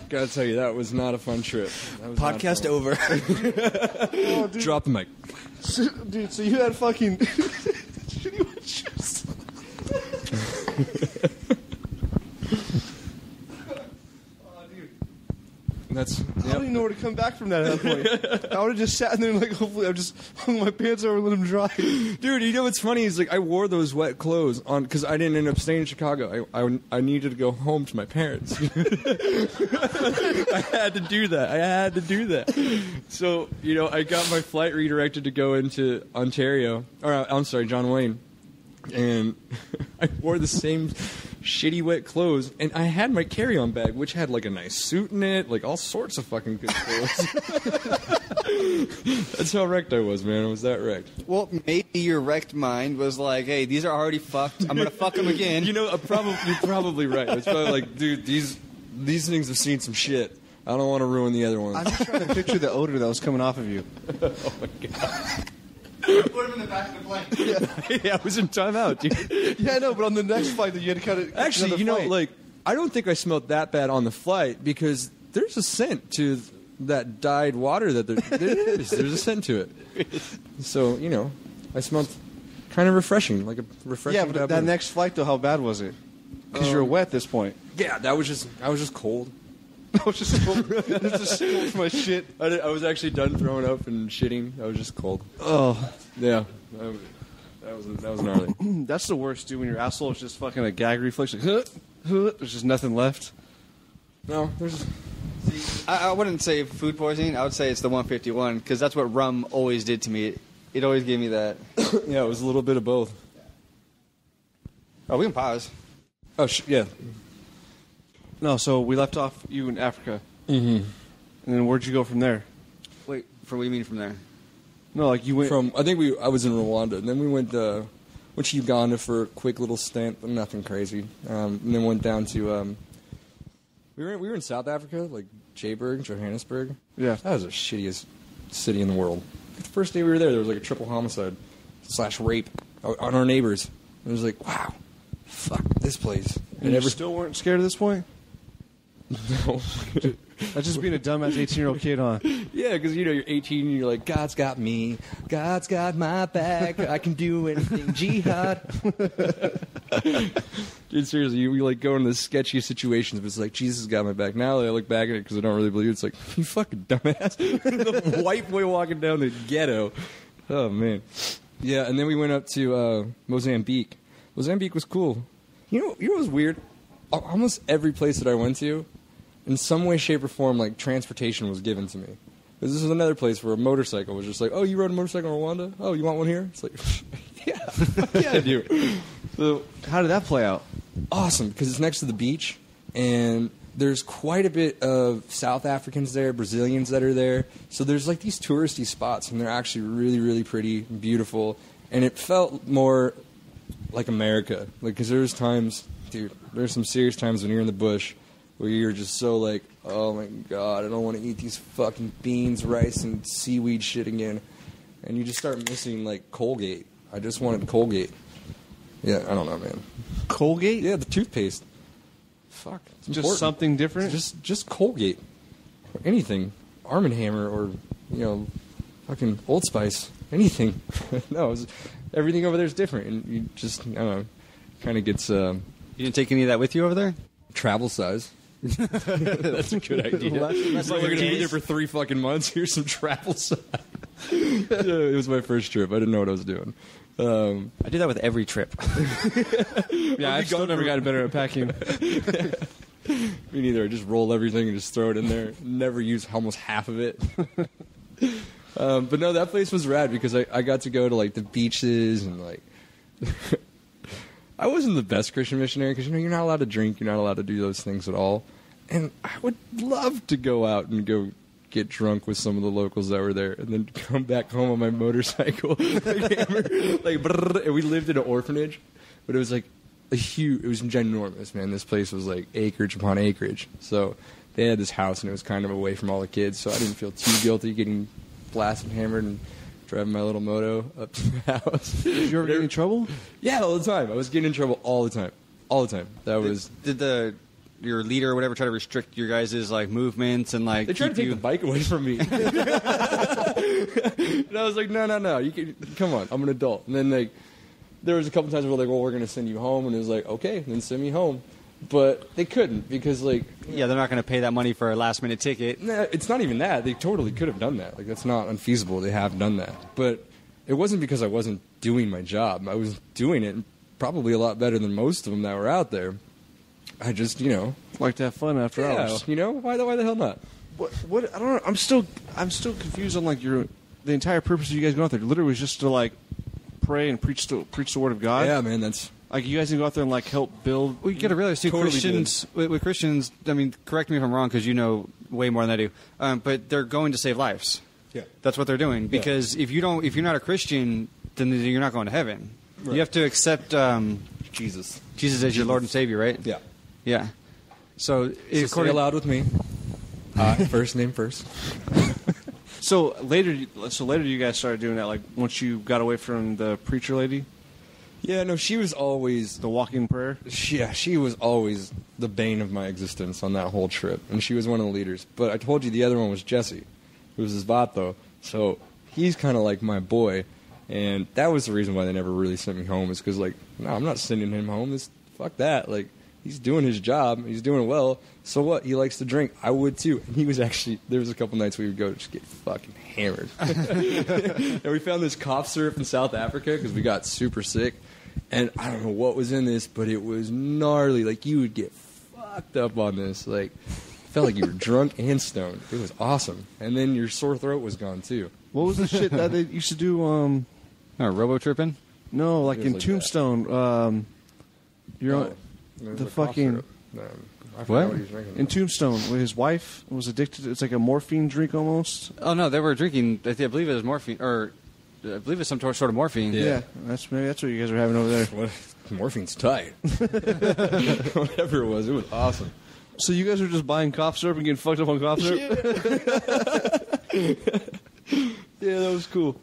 Gotta tell you, that was not a fun trip. That was Podcast not over. Oh, dude. Drop the mic. Dude, so you had fucking shitty wet shoes. Oh, dude. That's. I don't even know where to come back from that at that point. I would have just sat in there and like, hopefully I just hung my pants over and let them dry. Dude, you know what's funny is like I wore those wet clothes on because I didn't end up staying in Chicago. I needed to go home to my parents. I had to do that. So I got my flight redirected to go into Ontario, or I'm sorry, John Wayne, and I wore the same shitty wet clothes, and I had my carry-on bag, which had like a nice suit in it, like all sorts of fucking good clothes. That's how wrecked I was, man. I was that wrecked. Well, maybe your wrecked mind was like, hey, these are already fucked. I'm going to fuck them again. You're probably right. It's probably like, dude, these things have seen some shit. I don't want to ruin the other ones. I'm just trying to picture the odor that was coming off of you. Oh my god. Put him in the back of the plane. Yeah, I was in timeout, dude. Yeah, I know, but on the next flight, you had to kind of Actually, like, I don't think I smelled that bad on the flight because there's a scent to that dyed water that there is. There's a scent to it. So, I smelled kind of refreshing, like a refreshing. Yeah, but that next flight, though, how bad was it? Because you were wet at this point. Yeah, I was just cold. I was just cold. Just cold for my shit. I was actually done throwing up and shitting. I was just cold. Oh. Yeah. That was gnarly. That's the worst, dude, when your asshole is just fucking a gag reflex. Like, there's just nothing left. No, there's... I wouldn't say food poisoning. I would say it's the 151 because that's what rum always did to me. It always gave me that. Yeah, it was a little bit of both. Oh, we can pause. Oh, yeah. No, so we left off you in Africa. Mm-hmm. And then where'd you go from there? Wait, for what do you mean from there? No, like you went... I was in Rwanda, and then we went to Uganda for a quick little stint, but nothing crazy. And then went down to... We were in South Africa, like Johannesburg. Yeah. That was the shittiest city in the world. The first day we were there was like a triple homicide / rape on our neighbors. It was like, wow, fuck this place. And you still weren't scared at this point? No. That's just being a dumbass 18-year-old kid, huh? Yeah, because you're 18 and you're like, God's got me, God's got my back, I can do anything, jihad. Dude, seriously, you like go into the sketchiest situations, but it's like, Jesus got my back. Now I look back at it because I don't really believe it. It's like, you fucking dumbass. The white boy walking down the ghetto. Oh, man. Yeah, and then we went up to Mozambique. Mozambique was cool. You know what was weird? Almost every place that I went to, in some way, shape, or form, like, transportation was given to me. Because this was another place where a motorcycle was just like, oh, you rode a motorcycle in Rwanda? Oh, you want one here? It's like, yeah, I do. So how did that play out? Awesome, because it's next to the beach, and there's quite a bit of South Africans there, Brazilians that are there. So there's, like, these touristy spots, and they're actually really, really pretty and beautiful. And it felt more like America. Like, because there's times, dude, there's some serious times when you're in the bush where you're just so like, oh my God, I don't want to eat these fucking beans, rice, and seaweed shit again. And you just start missing, like, Colgate. I just wanted Colgate. Yeah, I don't know, man. Colgate? Yeah, the toothpaste. Fuck. It's Just important. something different? Just Colgate. Or anything. Arm & Hammer or, fucking Old Spice. Anything. No, everything over there is different. And you just, I don't know, kind of gets... You didn't take any of that with you over there? Travel size. That's a good idea. That's We're going to be there for 3 fucking months. Here's some travel size. It was my first trip. I didn't know what I was doing. I do that with every trip. Yeah, I've still never gotten better at packing. Me neither. I just roll everything and just throw it in there. Never use almost half of it. But no, that place was rad because I got to go to, like, the beaches and, like... I wasn't the best Christian missionary because, you're not allowed to drink. You're not allowed to do those things at all. And I would love to go out and go get drunk with some of the locals that were there and then come back home on my motorcycle. And we lived in an orphanage, but it was like it was ginormous, man. This place was like acreage upon acreage. So they had this house and it was kind of away from all the kids, so I didn't feel too guilty getting blasted and hammered and driving my little moto up to the house. Did you ever get in trouble? Yeah, all the time. I was getting in trouble all the time. All the time. That was... Did your leader or whatever try to restrict your guys' like movements and like They tried to take the bike away from me. And I was like, no. You can, come on, I'm an adult. And then like there was a couple times where like, well, we're gonna send you home, and it was like, okay, then send me home. But they couldn't because like they're not going to pay that money for a last minute ticket. Nah, it's not even that. They totally could have done that. Like that's not unfeasible. They have done that. But it wasn't because I wasn't doing my job. I was doing it probably a lot better than most of them that were out there. I just, like to have fun after hours. Why the hell not? What? I don't know. I'm still confused on like the entire purpose of you guys going out there. Literally was just to like pray and preach the word of God. Yeah, man. That's like you guys can go out there and like help build. Well, you got to realize too, Totally Christians with Christians. I mean, correct me if I'm wrong because you know way more than I do. But they're going to save lives. Yeah. That's what they're doing. Because if you're not a Christian, then you're not going to heaven. Right. You have to accept Jesus as your Lord and Savior, right? Yeah. Yeah. So say aloud with me. First name first. So later you guys started doing that, like once you got away from the preacher lady, Yeah, no, she was always the walking prayer. she was always the bane of my existence on that whole trip, and she was one of the leaders. But I told you the other one was Jesse, who was his vato. So he's kind of like my boy, and that was the reason why they never really sent me home. Is because, like, no, I'm not sending him home. Fuck that. Like, he's doing his job. He's doing it well. So what? He likes to drink. I would too. And he was actually, there was a couple nights we would go just get fucking hammered. And we found this cough syrup in South Africa because we got super sick. And I don't know what was in this, but it was gnarly. Like, you would get fucked up on this. Like, felt like you were drunk and stoned. It was awesome. And then your sore throat was gone too. What was the shit that they used to do? Robo tripping? No, like It was in like Tombstone. You're Oh, on there's the a cough fucking syrup. I forgot What? he was drinking. in Tombstone, where his wife was addicted. It's like a morphine drink almost. Oh, no, they were drinking, I believe it was morphine, or I believe it's some sort of morphine. Yeah. That's what you guys are having over there. What? Morphine's tight. Whatever it was awesome. So you guys are just buying cough syrup and getting fucked up on cough syrup? Yeah, that was cool.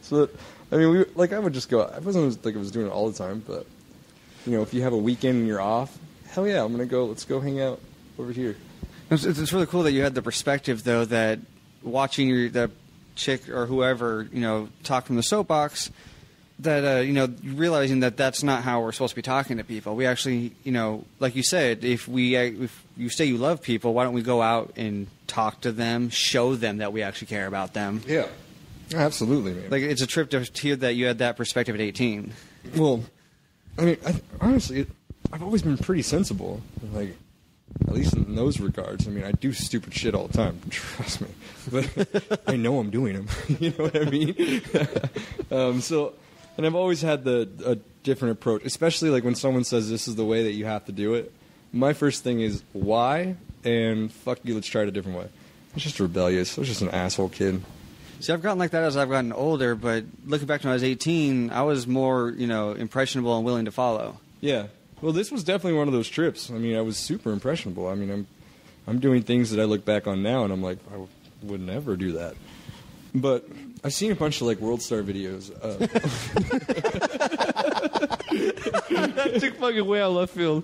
So, I mean, I would just go. I wasn't like I was doing it all the time, but if you have a weekend and you're off, hell yeah, I'm gonna go. Let's go hang out over here. It's really cool that you had the perspective, though, that watching the chick or whoever, talk from the soapbox, that, realizing that that's not how we're supposed to be talking to people. We actually, like you said, if you say you love people, why don't we go out and talk to them, show them that we actually care about them? Yeah, absolutely, man. Like, it's a trip to hear that you had that perspective at 18. Well, I mean, honestly, I've always been pretty sensible. Like, at least in those regards. I mean, I do stupid shit all the time. Trust me, but I know I'm doing them. You know what I mean? And I've always had a different approach, especially like when someone says this is the way that you have to do it. My first thing is why, and fuck you, let's try it a different way. I was just rebellious. I was just an asshole kid. See, I've gotten like that as I've gotten older, but looking back to when I was 18, I was more, impressionable and willing to follow. Yeah. Well, this was definitely one of those trips. I mean, I was super impressionable. I mean, I'm doing things that I look back on now, and I'm like, I would never do that. But I've seen a bunch of like World Star videos. That took fucking way out of left field.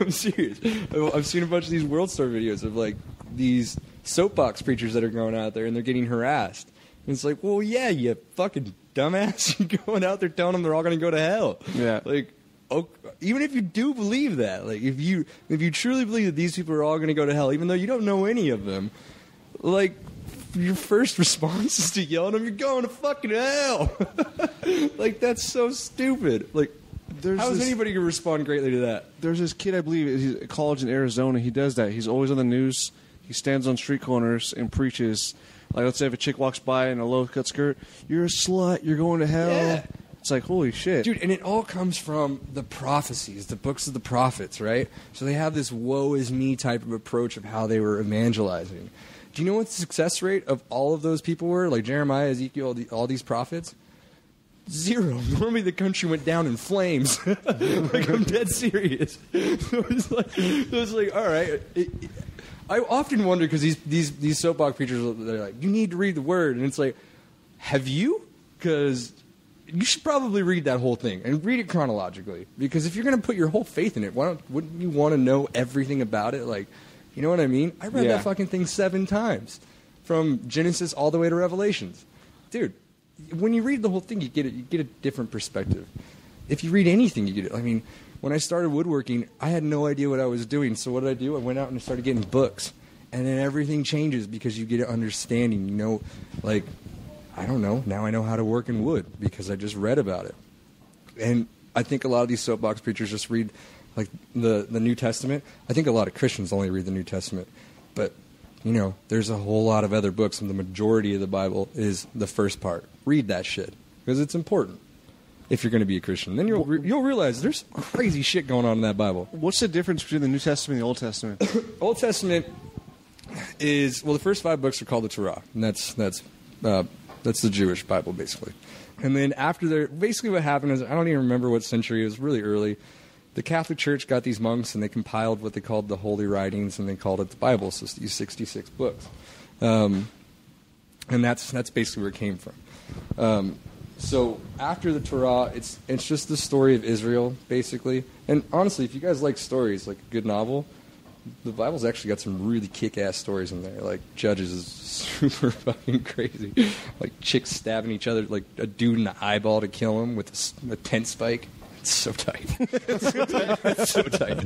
I'm serious. I've seen a bunch of these World Star videos of like these soapbox preachers that are going out there and they're getting harassed. And it's like, well, yeah, you fucking dumbass. You're going out there telling them they're all going to go to hell. Yeah. Like, even if you do believe that, like if you truly believe that these people are all going to go to hell, even though you don't know any of them, like your first response is to yell at them, "You're going to fucking hell!" Like that's so stupid. Like, how is anybody going to respond greatly to that? There's this kid, I believe, he's at college in Arizona. He does that. He's always on the news. He stands on street corners and preaches. Like, let's say if a chick walks by in a low-cut skirt, "You're a slut. You're going to hell." Yeah. It's like, holy shit. Dude, and it all comes from the prophecies, the books of the prophets, right? So they have this woe is me type of approach of how they were evangelizing. Do you know what the success rate of all of those people were? Like Jeremiah, Ezekiel, all these prophets? 0. Normally the country went down in flames. Like, I'm dead serious. So it's like, all right. I often wonder, because these soapbox preachers, they're like, you need to read the word. And it's like, have you? Because you should probably read that whole thing and read it chronologically, because if you're going to put your whole faith in it, wouldn't you want to know everything about it? Like, you know what I mean? I read that fucking thing 7 times, from Genesis all the way to Revelations. Dude, when you read the whole thing, you get a different perspective. If you read anything, you get it. I mean, when I started woodworking, I had no idea what I was doing. So what did I do? I went out and I started getting books, and then everything changes because you get an understanding. Like, I don't know. Now I know how to work in wood because I just read about it. And I think a lot of these soapbox preachers just read like the New Testament. I think a lot of Christians only read the New Testament. But, there's a whole lot of other books, and the majority of the Bible is the first part. Read that shit because it's important if you're going to be a Christian. Then you'll realize there's crazy shit going on in that Bible. What's the difference between the New Testament and the Old Testament? Old Testament is, well, the first 5 books are called the Torah, and that's the Jewish Bible, basically. And then after basically what happened is, I don't even remember what century, it was really early, the Catholic Church got these monks, and they compiled what they called the Holy Writings, and they called it the Bible. So it's these 66 books, and that's basically where it came from. So after the Torah, it's just the story of Israel, basically. And honestly, if you guys like stories, like a good novel, the Bible's actually got some really kick-ass stories in there. Like Judges is super fucking crazy. Like chicks stabbing each other, like a dude in the eyeball to kill him with a tent spike. It's so tight. It's so tight.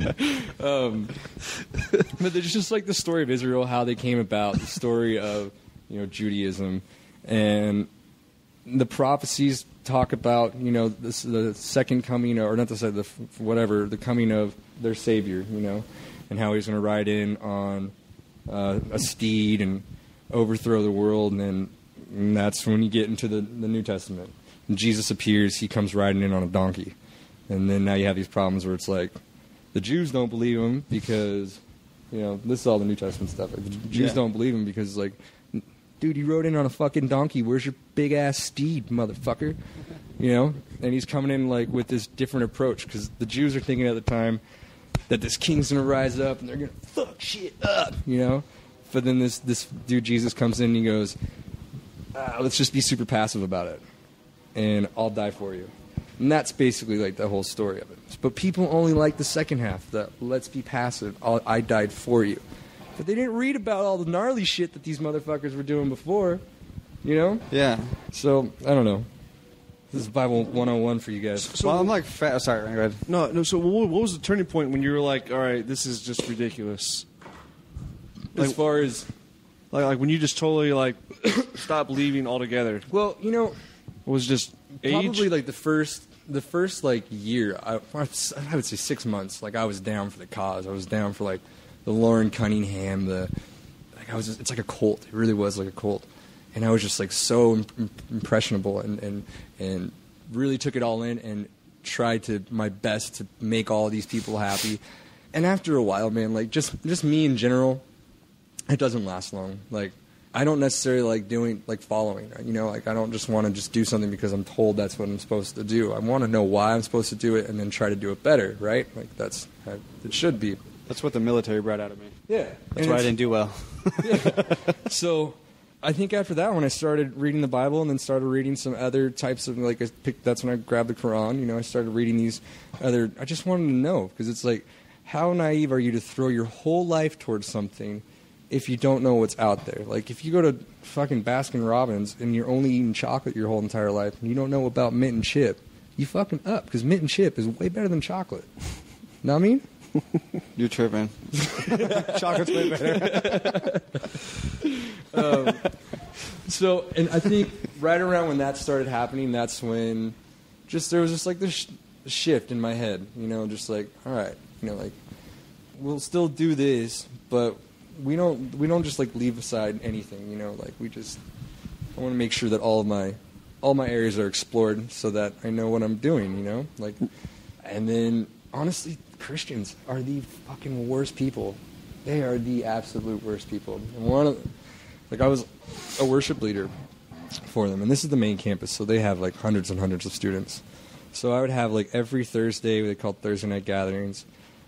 But there's just like the story of Israel, how they came about, the story of Judaism, and the prophecies talk about the second coming, or not the coming of their Savior, and how he's going to ride in on a steed and overthrow the world, and that's when you get into the New Testament. And Jesus appears, he comes riding in on a donkey. And then now you have these problems where it's like, the Jews don't believe him because, this is all the New Testament stuff. The Jews don't believe him because, like, dude, he rode in on a fucking donkey. Where's your big-ass steed, motherfucker? And he's coming in, like, with this different approach because the Jews are thinking at the time that this king's going to rise up and they're going to fuck shit up, But then this dude, Jesus, comes in and he goes, let's just be super passive about it, and I'll die for you. And that's basically like the whole story of it. But people only like the second half, the let's be passive, I died for you. But they didn't read about all the gnarly shit that these motherfuckers were doing before, Yeah. So, I don't know. This is Bible 101 for you guys. So I'm like fat. Sorry, go ahead. No. So what was the turning point when you were like, all right, this is just ridiculous? As far as... Like when you just totally like stopped believing altogether. Well, it was just age? Probably like the first like year, I would say 6 months. Like I was down for the cause. I was down for like the Lauren Cunningham. It's like a cult. It really was like a cult, and I was just like so impressionable and really took it all in and tried to my best to make all these people happy. And after a while, man, like just me in general, it doesn't last long. Like I don't necessarily like following, like I don't just want to just do something because I'm told that's what I'm supposed to do. I want to know why I'm supposed to do it and then try to do it better, right? Like it should be. That's what the military brought out of me. Yeah. That's why I didn't do well. Yeah. So I think after that, when I started reading the Bible and then started reading some other types of, that's when I grabbed the Quran, I started reading these other, I just wanted to know, because it's like, how naive are you to throw your whole life towards something if you don't know what's out there? Like, if you go to fucking Baskin Robbins and you're only eating chocolate your whole entire life and you don't know about mint and chip, you fucking up, because mint and chip is way better than chocolate. Know what I mean? You're tripping. Chocolate's way better. So, and I think right around when that started happening, that's when there was just like this shift in my head, just like, all right, like, we'll still do this, but we don't just like leave aside anything, like I want to make sure that all my areas are explored so that I know what I'm doing, like, and then honestly, Christians are the fucking worst people. They are the absolute worst people. And I was a worship leader for them, and this is the main campus, so they have like hundreds and hundreds of students. So I would have like every Thursday, they called Thursday night gatherings.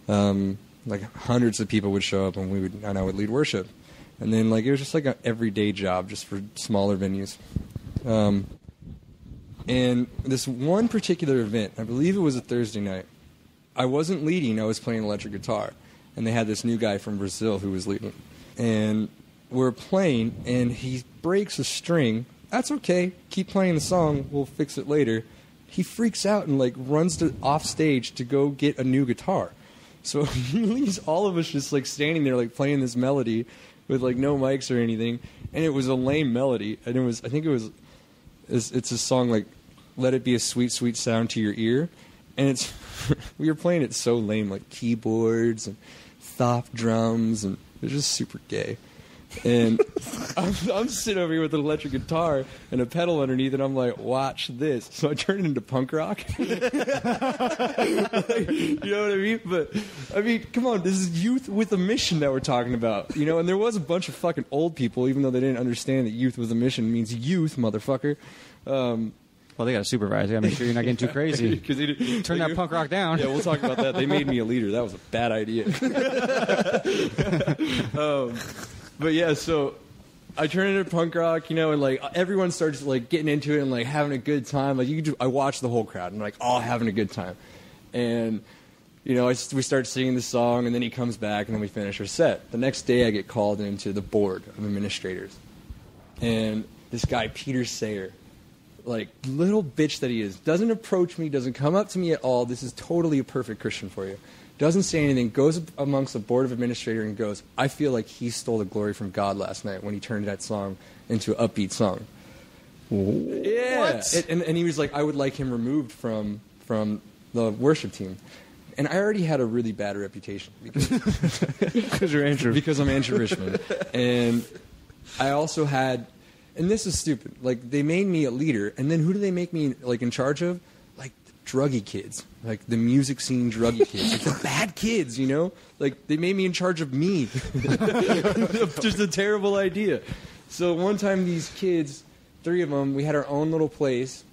Like hundreds of people would show up, and I would lead worship. And then like it was just like an everyday job, just for smaller venues. And this one particular event, I believe it was a Thursday night, I wasn't leading, I was playing electric guitar. And they had this new guy from Brazil who was leading. And we're playing, and he breaks a string. That's okay. Keep playing the song. We'll fix it later. He freaks out and like runs off stage to go get a new guitar. So he leaves all of us just like standing there like playing this melody with like no mics or anything. And it was a lame melody. And it's a song like Let It Be a Sweet, Sweet Sound to Your Ear. And we were playing it so lame, like keyboards and soft drums, and it was just super gay. And I'm sitting over here with an electric guitar and a pedal underneath, and I'm like, watch this. So I turned it into punk rock. You know what I mean? But, I mean, come on, this is youth with a mission that we're talking about. And there was a bunch of fucking old people, even though they didn't understand that youth with a mission means youth, motherfucker. Well, they got to supervise. They got to make sure you're not getting too crazy. Turn that punk rock down. Yeah, we'll talk about that. They made me a leader. That was a bad idea. But yeah, so I turn into punk rock, and like everyone starts like getting into it and like having a good time. Like I watch the whole crowd and like all having a good time, and we start singing the song, and then he comes back, and then we finish our set. The next day, I get called into the board of administrators, and this guy Peter Sayer, like little bitch that he is, doesn't approach me, doesn't come up to me at all. This is totally a perfect Christian for you. Doesn't say anything, goes amongst the board of administrators and goes, I feel like he stole the glory from God last night when he turned that song into an upbeat song. Yeah. What? And he was like, I would like him removed from the worship team. And I already had a really bad reputation Because you're Andrew. because I'm Andrew Richmond. And I also had, and this is stupid, like they made me a leader, and then who do they make me like in charge of? Like the druggy kids, like the music scene druggy kids, like the bad kids, Like they made me in charge of me. Just a terrible idea. So one time these kids, 3 of them, we had our own little place.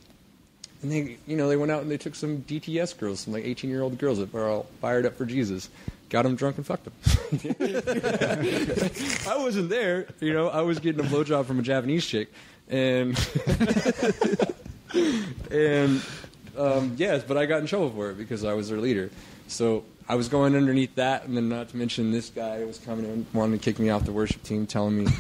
And they went out and they took some DTS girls, some like 18-year-old girls that were all fired up for Jesus. Got them drunk and fucked them. I wasn't there, I was getting a blowjob from a Japanese chick, and yes, but I got in trouble for it because I was their leader. So I was going underneath that, and then not to mention this guy was coming in, wanting to kick me off the worship team, telling me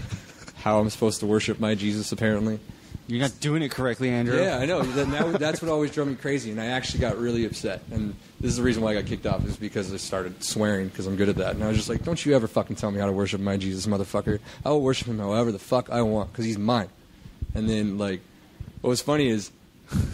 how I'm supposed to worship my Jesus. Apparently. You're not doing it correctly, Andrew. Yeah, I know. That's what always drove me crazy, and I actually got really upset. And this is the reason why I got kicked off, is because I started swearing because I'm good at that. And I was just like, don't you ever fucking tell me how to worship my Jesus, motherfucker. I will worship him however the fuck I want because he's mine. And then, like, what was funny is,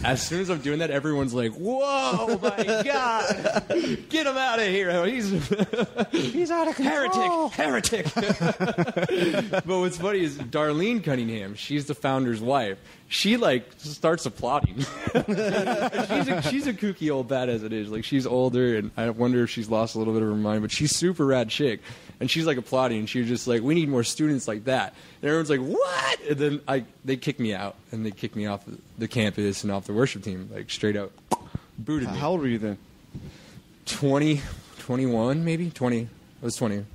as soon as I'm doing that, everyone's like, whoa, my God. Get him out of here. He's out of control. Heretic. But what's funny is Darlene Cunningham, she's the founder's wife. She, like, starts applauding. She's a kooky old bat as it is. Like, she's older, and I wonder if she's lost a little bit of her mind, but she's super rad chick. And she's, like, applauding, and she was just like, we need more students like that. And everyone's like, what? And then they kicked me out, and they kicked me off the campus and off the worship team, like, straight out booted me. How old were you then? 20, 21, maybe? 20. I was 20.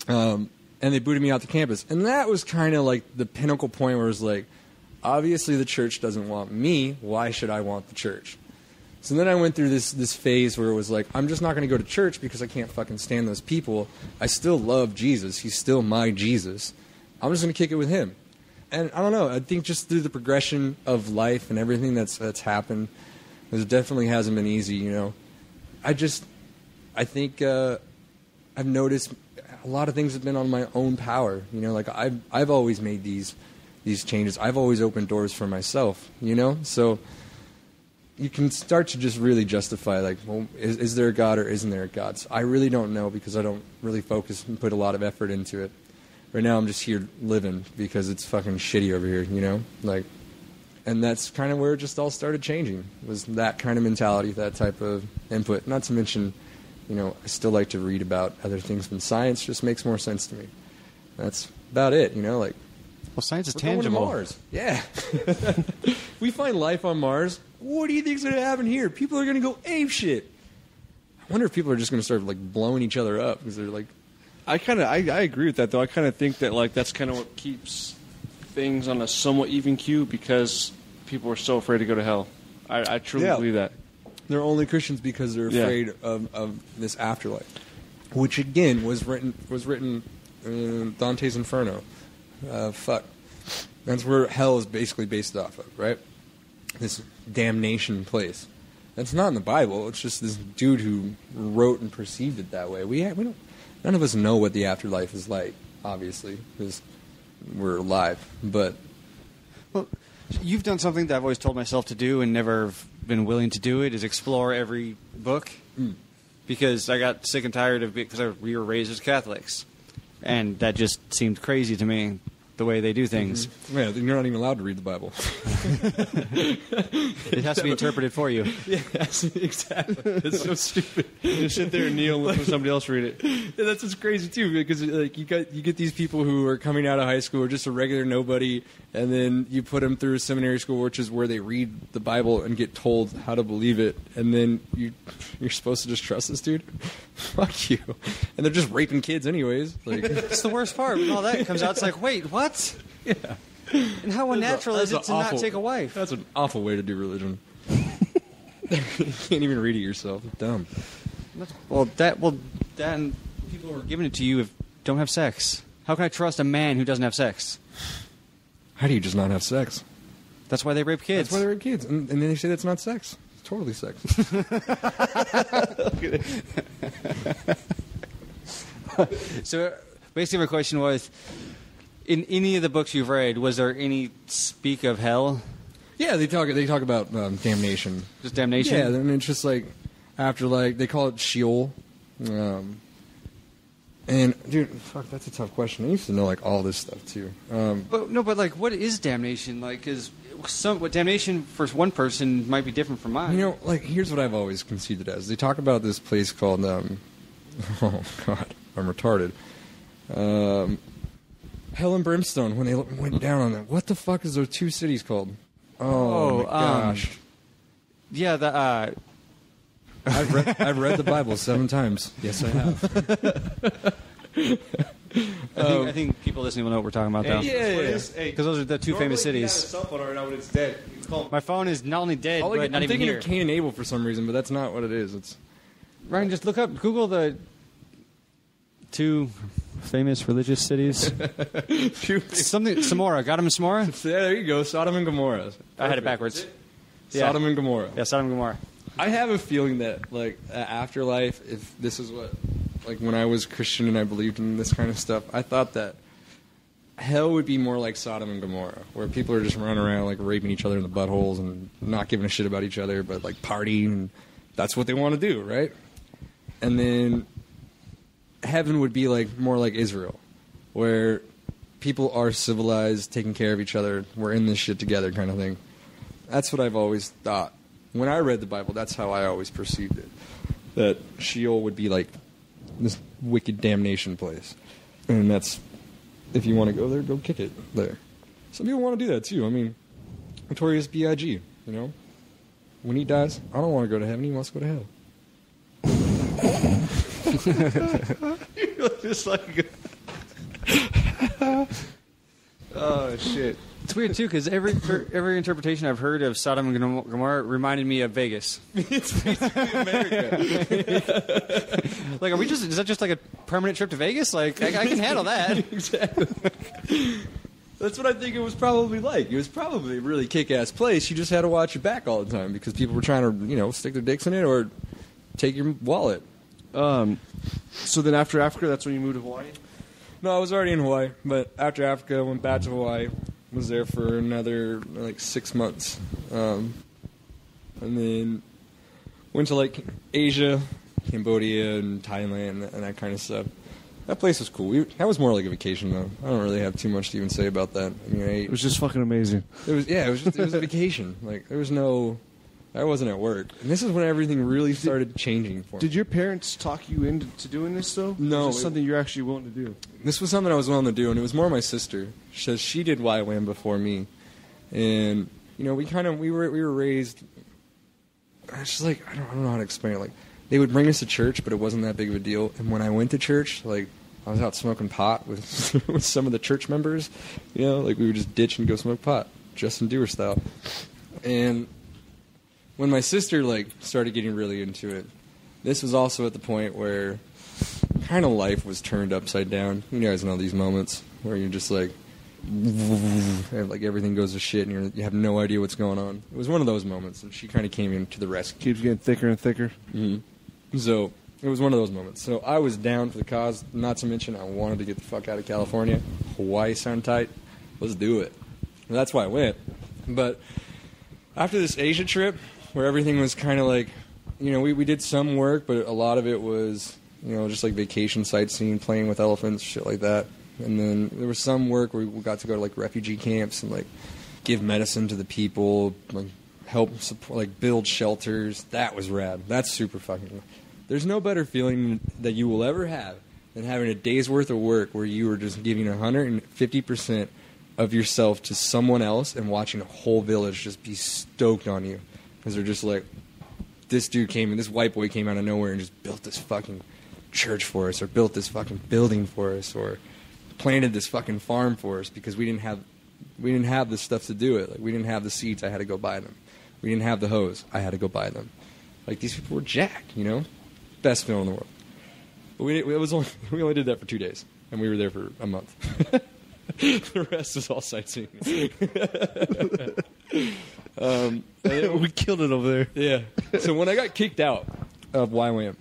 And they booted me out the campus. And that was kind of like the pinnacle point where it was like, obviously the church doesn't want me. Why should I want the church? So then I went through this phase where it was like, I'm just not going to go to church because I can't fucking stand those people. I still love Jesus. He's still my Jesus. I'm just going to kick it with him. And I don't know. I think just through the progression of life and everything that's happened, it definitely hasn't been easy, I think I've noticed a lot of things have been on my own power. Like I've always made these changes. I've always opened doors for myself, So you can start to just really justify, like, well, is there a God or isn't there a God? So I really don't know because I don't really focus and put a lot of effort into it. Right now I'm just here living because it's fucking shitty over here, Like, and that's kind of where it just all started changing, was that kind of mentality, that type of input. Not to mention, I still like to read about other things, but science just makes more sense to me. That's about it, like. Well, science is We're tangible. going to Mars. Yeah. We find life on Mars. What do you think's going to happen here? People are going to go ape shit. I wonder if people are just going to start like blowing each other up because they're like. I agree with that though. I kind of think that like that's kind of what keeps things on a somewhat even keel because people are so afraid to go to hell. I truly believe that. They're only Christians because they're afraid of this afterlife, which again was written in Dante's Inferno. Fuck. That's where hell is basically based off of, right? This damnation place. That's not in the Bible. It's just this dude who wrote and perceived it that way. We don't. None of us know what the afterlife is like, obviously, because we're alive. But well, you've done something that I've always told myself to do and never been willing to do it, is explore every book. Because I got sick and tired of it because we were raised as Catholics. And that just seemed crazy to me, the way they do things. Mm-hmm. Yeah, you're not even allowed to read the Bible. It has to be interpreted for you. Yeah, exactly. It's so stupid. You just sit there and kneel and let somebody else read it. Yeah, that's what's crazy too, because like you get these people who are coming out of high school or just a regular nobody, And then you put them through a seminary school, which is where they read the Bible and get told how to believe it. And then you're supposed to just trust this dude? Fuck you. And they're just raping kids anyways. Like, It's the worst part. When all that comes out, it's like, wait, what? yeah. And how unnatural is it That's to an not awful- take a wife? That's an awful way to do religion. You can't even read it yourself. It's dumb. Then people who are giving it to you don't have sex. How can I trust a man who doesn't have sex? How do you just not have sex? That's why they rape kids. That's why they rape kids. And then they say that's not sex. It's totally sex. So basically, my question was: in any of the books you've read, was there any speak of hell? Yeah, they talk about damnation. Just damnation? Yeah, and it's just like afterlife. They call it Sheol. And dude, fuck, that's a tough question. I used to know like all this stuff too. But like, what is damnation? Like, because what damnation for one person might be different from mine. You know, like here's what I've always conceived it as. They talk about this place called oh god, I'm retarded. Hell and Brimstone. When they went down on that, what the fuck is those two cities called? Oh my gosh. Yeah, the I've read the Bible 7 times. Yes, I have. I think people listening will know what we're talking about, though. Yeah. Because those are the two famous cities. Cell phone right now when it's dead. You call My phone is not only dead, but I'm not even thinking here. of Cain and Abel for some reason, but that's not what it is. It's Ryan, just Google the two famous religious cities. Something, Samora. Got him in Samora? yeah, there you go, Sodom and Gomorrah. I had it backwards. Yeah. Sodom and Gomorrah. Yeah, Sodom and Gomorrah. I have a feeling that, like, afterlife, if this is what, like, when I was Christian and I believed in this kind of stuff, I thought that hell would be more like Sodom and Gomorrah, where people are just running around, like, raping each other in the buttholes and not giving a shit about each other, but, like, partying, and that's what they want to do, right? And then heaven would be, like, more like Israel, where people are civilized, taking care of each other, we're in this shit together kind of thing. That's what I've always thought. When I read the Bible, that's how I always perceived it. That Sheol would be like this wicked damnation place. And that's, if you want to go there, go kick it there. Some people want to do that too. I mean, Notorious B.I.G., you know? When he dies, I don't want to go to heaven, he wants to go to hell. You're just like... Oh, shit. It's weird, too, because every interpretation I've heard of Sodom and Gomorrah reminded me of Vegas. It's basically America. Like, is that just like a permanent trip to Vegas? Like, I can handle that. Exactly. That's what I think it was probably like. It was probably a really kick-ass place. You just had to watch your back all the time because people were trying to, stick their dicks in it or take your wallet. So then after Africa, that's when you moved to Hawaii? No, I was already in Hawaii, but after Africa, I went back to Hawaii. Was there for another, 6 months. And then went to, Asia, Cambodia, and Thailand, and that kind of stuff. That place was cool. That was more like a vacation, though. I don't really have too much to even say about that. I mean, It was just fucking amazing. it was a vacation. I wasn't at work. And this is when everything really started changing for me. Did your parents talk you into doing this, though? No, Or is this something you're actually willing to do? This was something I was willing to do, and it was more my sister. She did YWAM before me, and we were raised. It's just I don't know how to explain it. They would bring us to church, but it wasn't that big of a deal. And when I went to church, I was out smoking pot with with some of the church members. We would just ditch and go smoke pot, Justin Dewar style. And when my sister started getting really into it, this was also at the point where kind of life was turned upside down. You guys know these moments where you're just and everything goes to shit and you have no idea what's going on. It was one of those moments, and she kind of came into the rescue. Keeps getting thicker and thicker. Mm-hmm. So it was one of those moments. So I was down for the cause. Not to mention, I wanted to get the fuck out of California. Hawaii sound tight. Let's do it. And that's why I went. But after this Asia trip, where everything was kind of we did some work, but a lot of it was, just vacation sightseeing, playing with elephants, shit like that. And then there was some work where we got to go to refugee camps and give medicine to the people, help support, build shelters. That was rad. That's super fucking. There's no better feeling that you will ever have than having a day's worth of work where you were just giving 150% of yourself to someone else and watching a whole village just be stoked on you. Because they're just like, this dude came and this white boy came out of nowhere and just built this fucking church for us, or built this fucking building for us, or planted this fucking farm for us, because we didn't have the stuff to do it. Like, we didn't have the seeds, I had to go buy them. We didn't have the hose, I had to go buy them. Like, these people were jacked, you know? Best feeling in the world. But we only did that for 2 days, and we were there for a month. The rest was all sightseeing. We killed it over there. Yeah. So when I got kicked out of YWAM,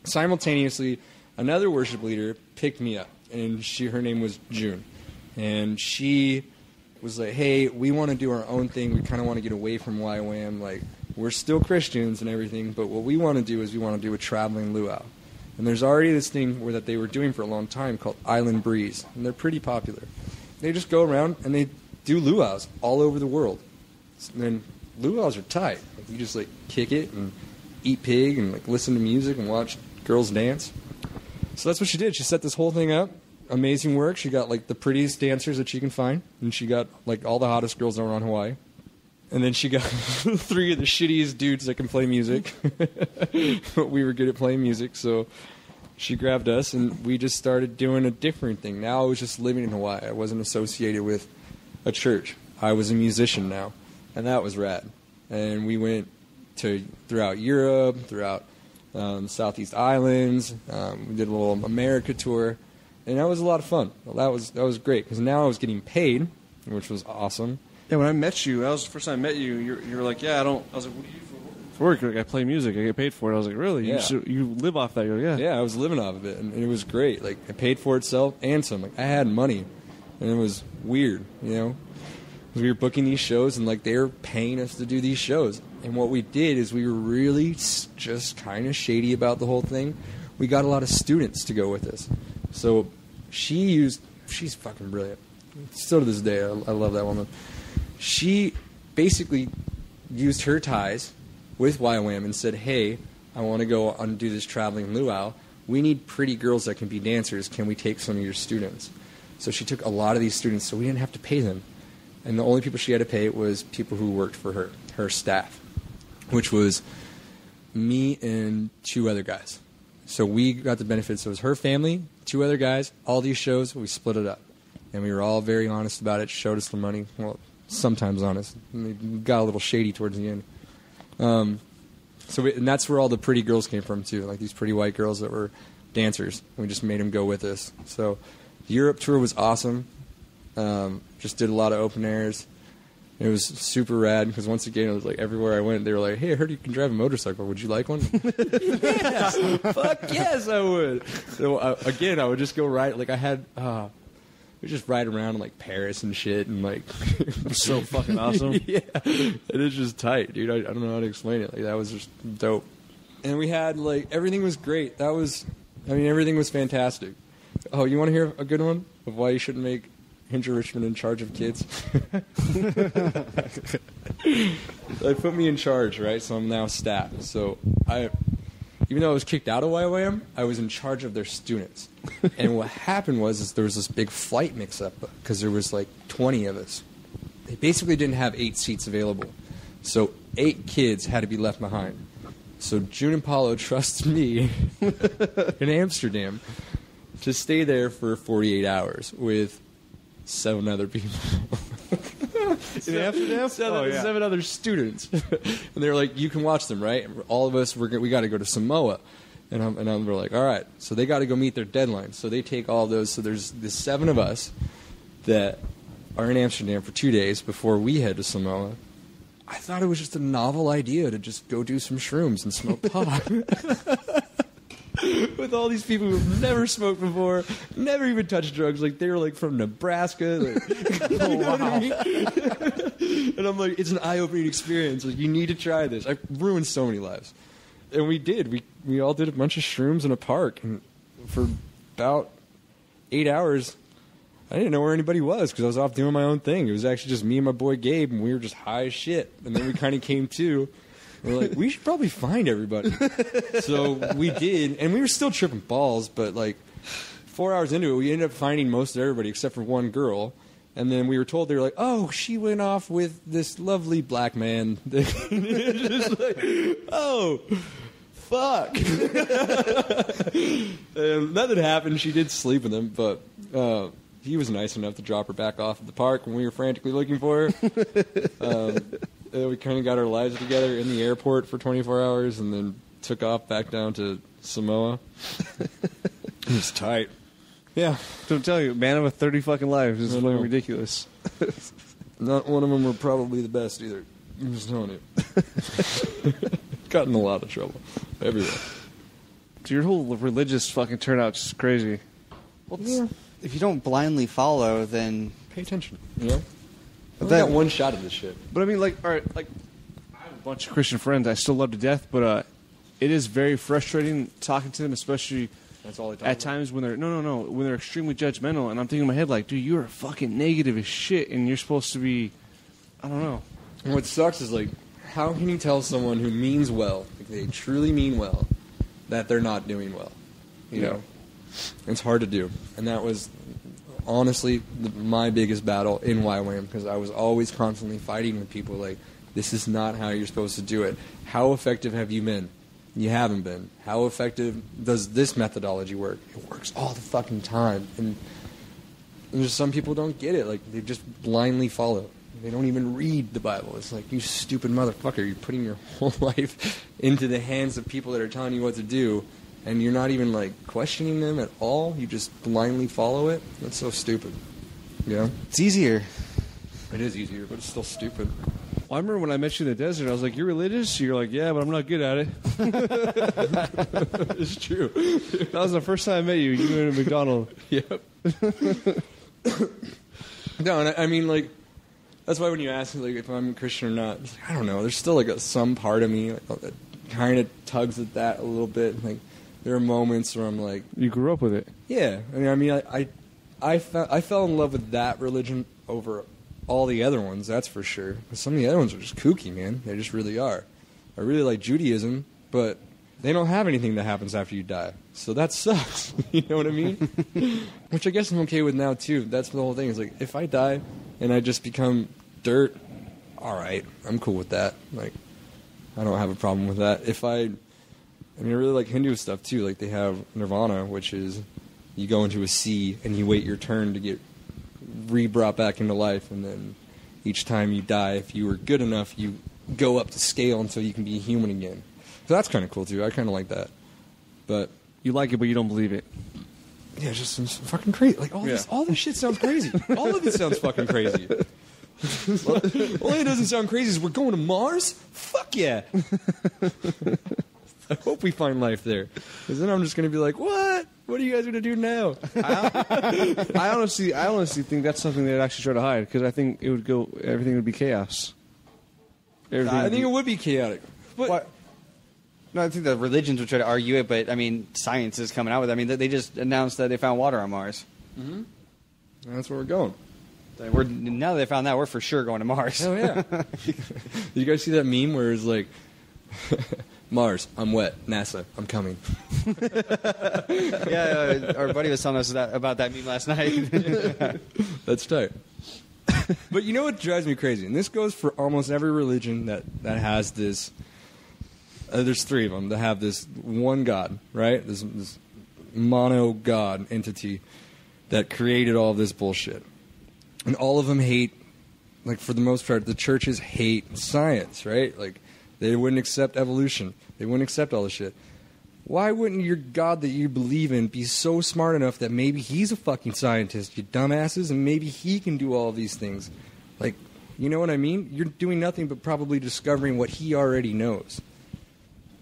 simultaneously, another worship leader picked me up, and her name was June. And she was like, hey, we want to do our own thing. We kind of want to get away from YWAM. Like, we're still Christians and everything, but what we want to do is we want to do a traveling luau. And there's already this thing that they were doing for a long time called Island Breeze, and they're pretty popular. They just go around and they do luaus all over the world. And then luaus are tight. Like, you just like kick it and eat pig and like listen to music and watch girls dance. So that's what she did. She set this whole thing up. Amazing work. She got like the prettiest dancers that she can find, and she got like all the hottest girls around Hawaii. And then she got 3 of the shittiest dudes that can play music. But we were good at playing music, so she grabbed us, and we just started doing a different thing. Now I was just living in Hawaii. I wasn't associated with a church. I was a musician now, and that was rad. And we went throughout Europe, throughout Southeast Islands. We did a little America tour, and that was a lot of fun. Well, that was great, because now I was getting paid, which was awesome. Yeah, when I met you, that was the first time I met you. You were like, yeah, I was like, what do you do for work? Like, I play music. I get paid for it. I was like, really? Yeah. You live off that? You're like, yeah. Yeah, I was living off of it, and it was great. Like, it paid for itself and some. Like, I had money, and it was weird, you know? We were booking these shows, and like they were paying us to do these shows. And what we did is we were really just kind of shady about the whole thing. We got a lot of students to go with us. So she's fucking brilliant. Still to this day, I love that woman. She basically used her ties with YWAM and said, hey, I want to go and do this traveling luau. We need pretty girls that can be dancers. Can we take some of your students? So she took a lot of these students, so we didn't have to pay them. And the only people she had to pay was people who worked for her staff, which was me and 2 other guys. So we got the benefits. So it was her family, 2 other guys, all these shows, we split it up. And we were all very honest about it, showed us the money. Well, sometimes honest. We got a little shady towards the end. And that's where all the pretty girls came from, too, like these pretty white girls that were dancers. We just made them go with us. So the Europe tour was awesome. Just did a lot of open airs. It was super rad because once again, it was like everywhere I went, they were like, hey, I heard you can drive a motorcycle. Would you like one? Yes! Fuck yes, I would. So again, I would just go ride. Like I had... we just ride around in like Paris and shit, and like it's so fucking awesome. Yeah, it is just tight, dude. I don't know how to explain it. Like that was just dope. And we had like everything was great. Everything was fantastic. Oh, you want to hear a good one of why you shouldn't make Andrew Richmond in charge of kids? They put me in charge, right? So I'm now staff. So even though I was kicked out of YWAM, I was in charge of their students. And what happened was there was this big flight mix-up because there was like 20 of us. They basically didn't have 8 seats available. So 8 kids had to be left behind. So June and Paulo trusted me in Amsterdam to stay there for 48 hours with 7 other people. In Amsterdam? 7 other students. And they were like, you can watch them, right? And all of us, we got to go to Samoa. And we're like, all right. So they got to go meet their deadline. So they take all those. So there's the 7 of us that are in Amsterdam for 2 days before we head to Samoa. I thought it was just a novel idea to just go do some shrooms and smoke pot. With all these people who've never smoked before, never even touched drugs. Like, they were, like, from Nebraska. Like, oh, wow. And I'm like, it's an eye-opening experience. Like, you need to try this. I ruined so many lives. And we did. We all did a bunch of shrooms in a park. And for about 8 hours, I didn't know where anybody was because I was off doing my own thing. It was actually just me and my boy Gabe, and we were just high as shit. And then we kind of came to. We're like, we should probably find everybody. So we did, and we were still tripping balls, but like 4 hours into it, we ended up finding most of everybody except for one girl. And then we were told, they were like, oh, she went off with this lovely black man. Just like, oh, fuck. And nothing happened. She did sleep with him, but he was nice enough to drop her back off at the park when we were frantically looking for her. And we kind of got our lives together in the airport for 24 hours and then took off back down to Samoa. It was tight. Yeah. So I'm telling you, man of a 30 fucking lives is fucking ridiculous. Not one of them were probably the best either. I'm just telling you. Got in a lot of trouble. Everywhere. So your whole religious fucking turnout's just crazy. Well, if you don't blindly follow, then Pay attention. You know? I've That- got one shot at this shit. But I mean, like, all right, like, I have a bunch of Christian friends I still love to death, but it is very frustrating talking to them, especially That's all I talk at about. times when they're when they're extremely judgmental, and I'm thinking in my head like, dude, you're fucking negative as shit, and you're supposed to be, I don't know. And what sucks is, like, how can you tell someone who means well, like they truly mean well, that they're not doing well? You know? It's hard to do. And that was, honestly, my biggest battle in YWAM, because I was always constantly fighting with people like, this is not how you're supposed to do it. How effective have you been? You haven't been. How effective does this methodology work? It works all the fucking time. And there's some people don't get it. Like, they just blindly follow. They don't even read the Bible. It's like, you stupid motherfucker. You're putting your whole life into the hands of people that are telling you what to do, and you're not even, like, questioning them at all. You just blindly follow it. That's so stupid. You know? it's easier. It is easier, but it's still stupid. Well, I remember when I met you in the desert, I was like, you're religious? You're like, yeah, but I'm not good at it. It's true. That was the first time I met you. You were in a McDonald's. Yep. No, and I mean, like, that's why when you ask me, like, if I'm a Christian or not, it's like, I don't know. There's still, like, some part of me that kind of tugs at that a little bit. Like, there are moments where I'm like, You grew up with it. yeah. I fell in love with that religion over all the other ones, that's for sure. But some of the other ones are just kooky, man. They just really are. I really like Judaism, but they don't have anything that happens after you die. So that sucks. You know what I mean? Which I guess I'm okay with now, too. That's the whole thing. It's like, if I die and I just become dirt, all right, I'm cool with that. Like, I don't have a problem with that. I really like Hindu stuff, too. Like, they have nirvana, which is you go into a sea and you wait your turn to get re-brought back into life, and then each time you die, if you were good enough, you go up to scale until you can be a human again. So that's kind of cool, too. I kind of like that. But You like it, but you don't believe it. yeah, it's just it's fucking crazy. Like, all this shit sounds crazy. All of it sounds fucking crazy. Only it doesn't sound crazy is we're going to Mars? Fuck yeah. I hope we find life there. Because then I'm just going to be like, what? What are you guys going to do now? I honestly think that's something they'd actually try to hide, because I think everything would be chaos. I think it would be chaotic. But What? No, I think the religions would try to argue it, but I mean, science is coming out with it. I mean, they just announced that they found water on Mars. that's where we're going. Now that they found that, we're for sure going to Mars. Hell yeah. Did you guys see that meme where it's like, Mars, I'm wet. NASA, I'm coming. Yeah, our buddy was telling us about that meme last night. That's tight. But you know what drives me crazy? And this goes for almost every religion that has this. There's three of them that have this one God, right? This mono God entity that created all of this bullshit. And all of them hate, like, for the most part, the churches hate science, right? Like, they wouldn't accept evolution. They wouldn't accept all this shit. Why wouldn't your God that you believe in be so smart enough that maybe he's a fucking scientist, you dumbasses, and maybe he can do all of these things? Like, you know what I mean? You're doing nothing but probably discovering what he already knows.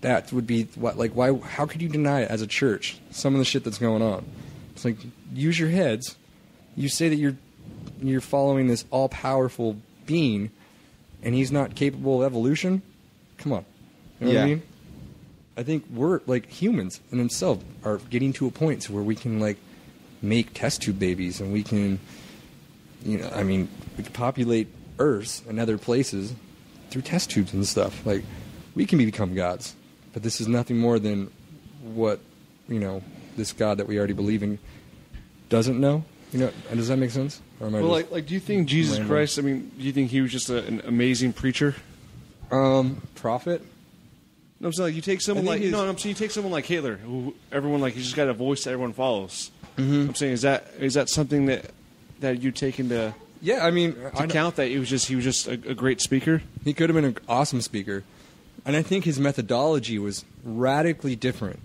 That would be what, like, why? How could you deny it as a church? Some of the shit that's going on. It's like, use your heads. You say that you're following this all-powerful being, and he's not capable of evolution. Come on, you know what I mean? I think we're, like, humans in themselves are getting to a point where we can, like, make test tube babies, and we can, we can populate Earths and other places through test tubes and stuff. Like, we can become gods. But this is nothing more than what, this God that we already believe in doesn't know. You know, does that make sense? Or am I Well, just like, do you think Jesus random? Christ? I mean, do you think he was just an amazing preacher? Prophet? No, I'm saying like you take someone I like think I'm saying you take someone like Hitler, who everyone like he's just got a voice that everyone follows. Mm-hmm. I'm saying is that something that you take into Yeah, I mean, account that he was just a great speaker? he could have been an awesome speaker. And I think his methodology was radically different.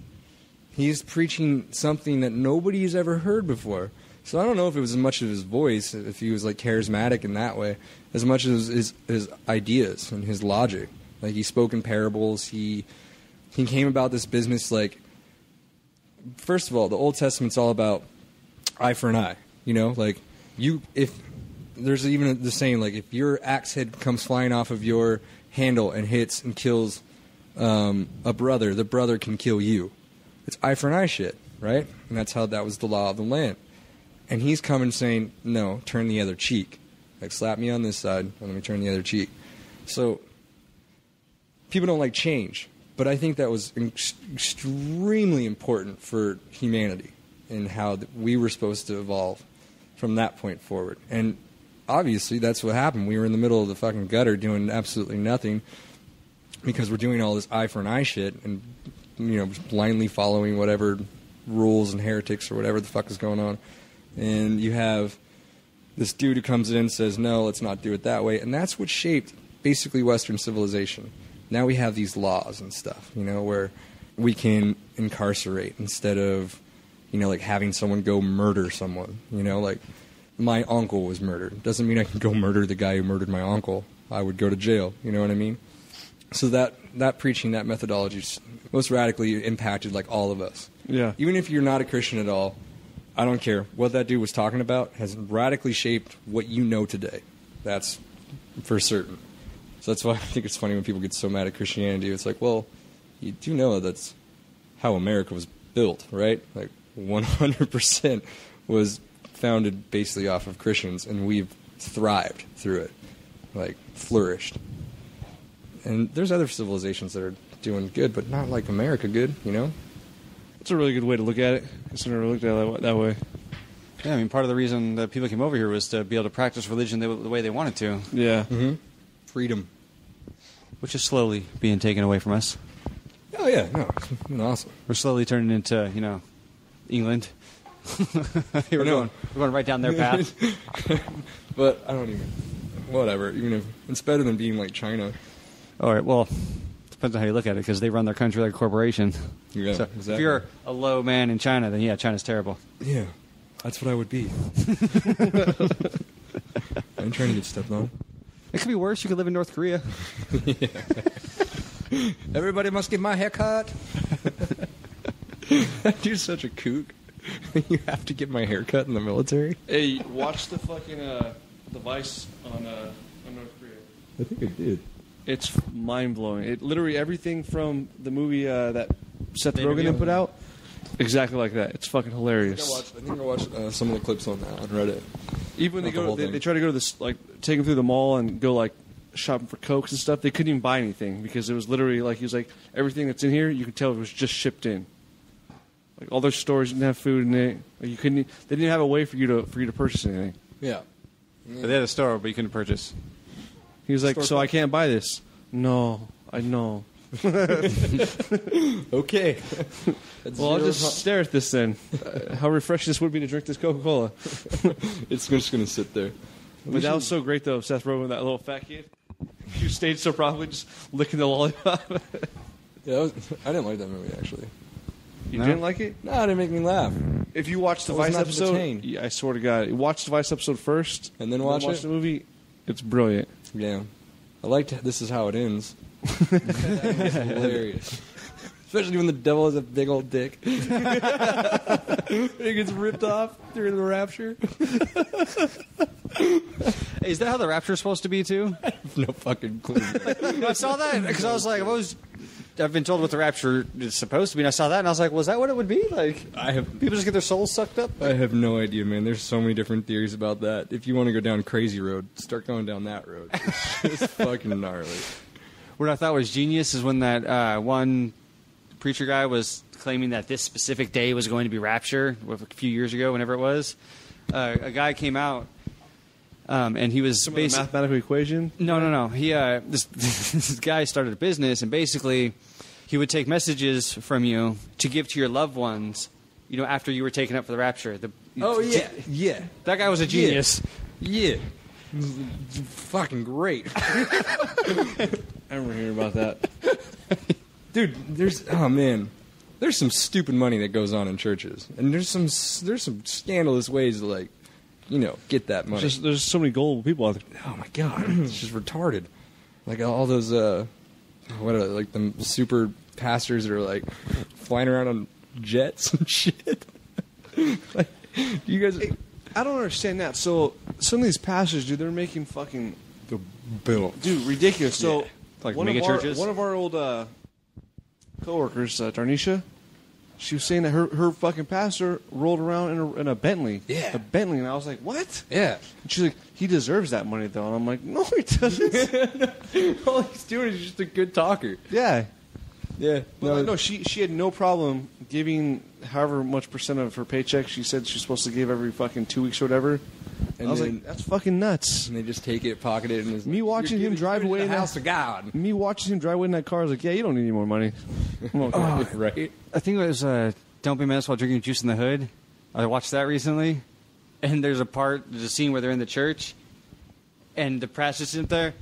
He's preaching something that nobody's ever heard before. So I don't know if it was as much of his voice, if he was like charismatic in that way, as much as his ideas and his logic. Like he spoke in parables. He came about this business like, first of all, the Old Testament's all about eye for an eye. You know, like if there's even the saying like if your axe head comes flying off of your handle and hits and kills a brother, the brother can kill you. It's eye for an eye shit, right? And that's how that was the law of the land. And he's coming saying, no, turn the other cheek. Like, slap me on this side, and let me turn the other cheek. So, people don't like change. But I think that was extremely important for humanity and how we were supposed to evolve from that point forward. And obviously, that's what happened. We were in the middle of the fucking gutter doing absolutely nothing because we're doing all this eye for an eye shit and, you know, just blindly following whatever rules and heretics or whatever the fuck is going on. And you have this dude who comes in and says, no, let's not do it that way. And that's what shaped basically Western civilization. Now we have these laws and stuff, you know, where we can incarcerate instead of, you know, like having someone go murder someone. You know, like my uncle was murdered. Doesn't mean I can go murder the guy who murdered my uncle. I would go to jail. You know what I mean? So that preaching, that methodology most radically impacted like all of us. Yeah. Even if you're not a Christian at all, I don't care. What that dude was talking about has radically shaped what you know today. That's for certain. So that's why I think it's funny when people get so mad at Christianity. It's like, well, you do know that's how America was built, right? Like 100% was founded basically off of Christians, and we've thrived through it, like flourished. And there's other civilizations that are doing good, but not like America good, you know? That's a really good way to look at it. I never looked at it that way. Yeah, I mean, part of the reason that people came over here was to be able to practice religion the way they wanted to. Yeah. Mm-hmm. Freedom. Which is slowly being taken away from us. Oh, yeah, no, it's been awesome. We're slowly turning into, you know, England. we're going right down their path. But I don't even, whatever, even if, it's better than being like China. All right, well, depends on how you look at it, because they run their country like a corporation. Yeah, So exactly. if you're a low man in China, then yeah, China's terrible. Yeah, that's what I would be. I ain't trying to get stepped on. It could be worse. You could live in North Korea. Everybody must get my haircut. You're such a kook. You have to get my haircut in the military? Hey, watch the fucking the Vice on North Korea. I think I did. It's mind blowing. It literally everything from the movie that Seth The Rogen interview? put out, exactly like that. It's fucking hilarious. I think I watched some of the clips on that on Reddit. Even when Not the whole they thing. try to go to this, like, take him through the mall and go, like, shopping for Cokes and stuff. They couldn't even buy anything because it was literally, like, he was like, everything that's in here, you could tell it was just shipped in. Like, all their stores didn't have food in it. Like, you couldn't, they didn't have a way for you to purchase anything. Yeah. But they had a store, but you couldn't purchase. He was like, Store so I closed. can't buy this. No, I know. Okay. Well, I'll just stare at this then. How refreshing this would be to drink this Coca-Cola. It's just going to sit there. But that was so great, though, Seth Rogen, that little fat kid. You stayed so properly, just licking the lollipop. Yeah, I didn't like that movie, actually. You No? didn't like it? No, it didn't make me laugh. If you watch the I was Vice not episode, entertained. yeah, I swear to God, watch the Vice episode first, And then watch it? the movie. It's brilliant. Yeah. I liked This Is How It Ends. That was hilarious. Especially when the devil has a big old dick. It gets ripped off during the rapture. Hey, is that how the rapture's supposed to be, too? No fucking clue. I saw that, because I was like, I've been told what the rapture is supposed to be, and I saw that, and I was like, was that what it would be? Like, people just get their souls sucked up? I have no idea, man. There's so many different theories about that. If you want to go down crazy road, start going down that road. It's fucking gnarly. What I thought was genius is when that one preacher guy was claiming that this specific day was going to be rapture a few years ago, whenever it was. a guy came out, and he was Some mathematical equation. No. He this guy started a business, and basically, he would take messages from you to give to your loved ones. You know, after you were taken up for the rapture. Yeah. That guy was a genius. Yeah. Fucking great. I remember hearing about that. Dude, there's some stupid money that goes on in churches, and there's some scandalous ways to, like, you know, get that money. There's so many gullible people out there. Oh my god, it's just retarded. Like all those like the super pastors that are like flying around on jets and shit. Like, you guys, I don't understand that. So some of these pastors, dude, they're making fucking the bill, dude, ridiculous. So Yeah. Like one mega of our, churches? one of our old coworkers, Darnisha, she was saying that her fucking pastor rolled around in a Bentley. Yeah. A Bentley, and I was like, what? Yeah. And she's like, he deserves that money though, and I'm like, no, he doesn't. All he's doing is just a good talker. Yeah. Yeah. But no, she had no problem giving however much percent of her paycheck she said she's supposed to give every fucking 2 weeks or whatever. And I was like, that's fucking nuts. And they just take it, pocket it, and Me watching him drive away in in the that- house of God. Me watching him drive away in that car, I was like, yeah, you don't need any more money. I'm okay. Right? I think it was Don't Be Menace While Drinking Juice in the Hood. I watched that recently. And there's a scene where they're in the church. And the pastor's sitting there.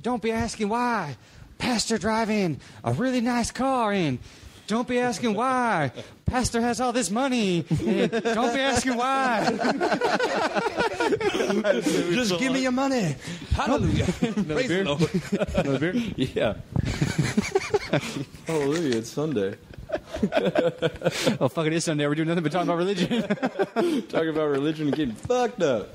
Don't be asking why. Pastor driving a really nice car in. Don't be asking why. Pastor has all this money. And don't be asking why. Just give me your money. Hallelujah. Praise the Lord. Another beer? Yeah. Hallelujah. It's Sunday. Oh, fuck, it is Sunday. We're doing nothing but talking about religion. Talking about religion and getting fucked up.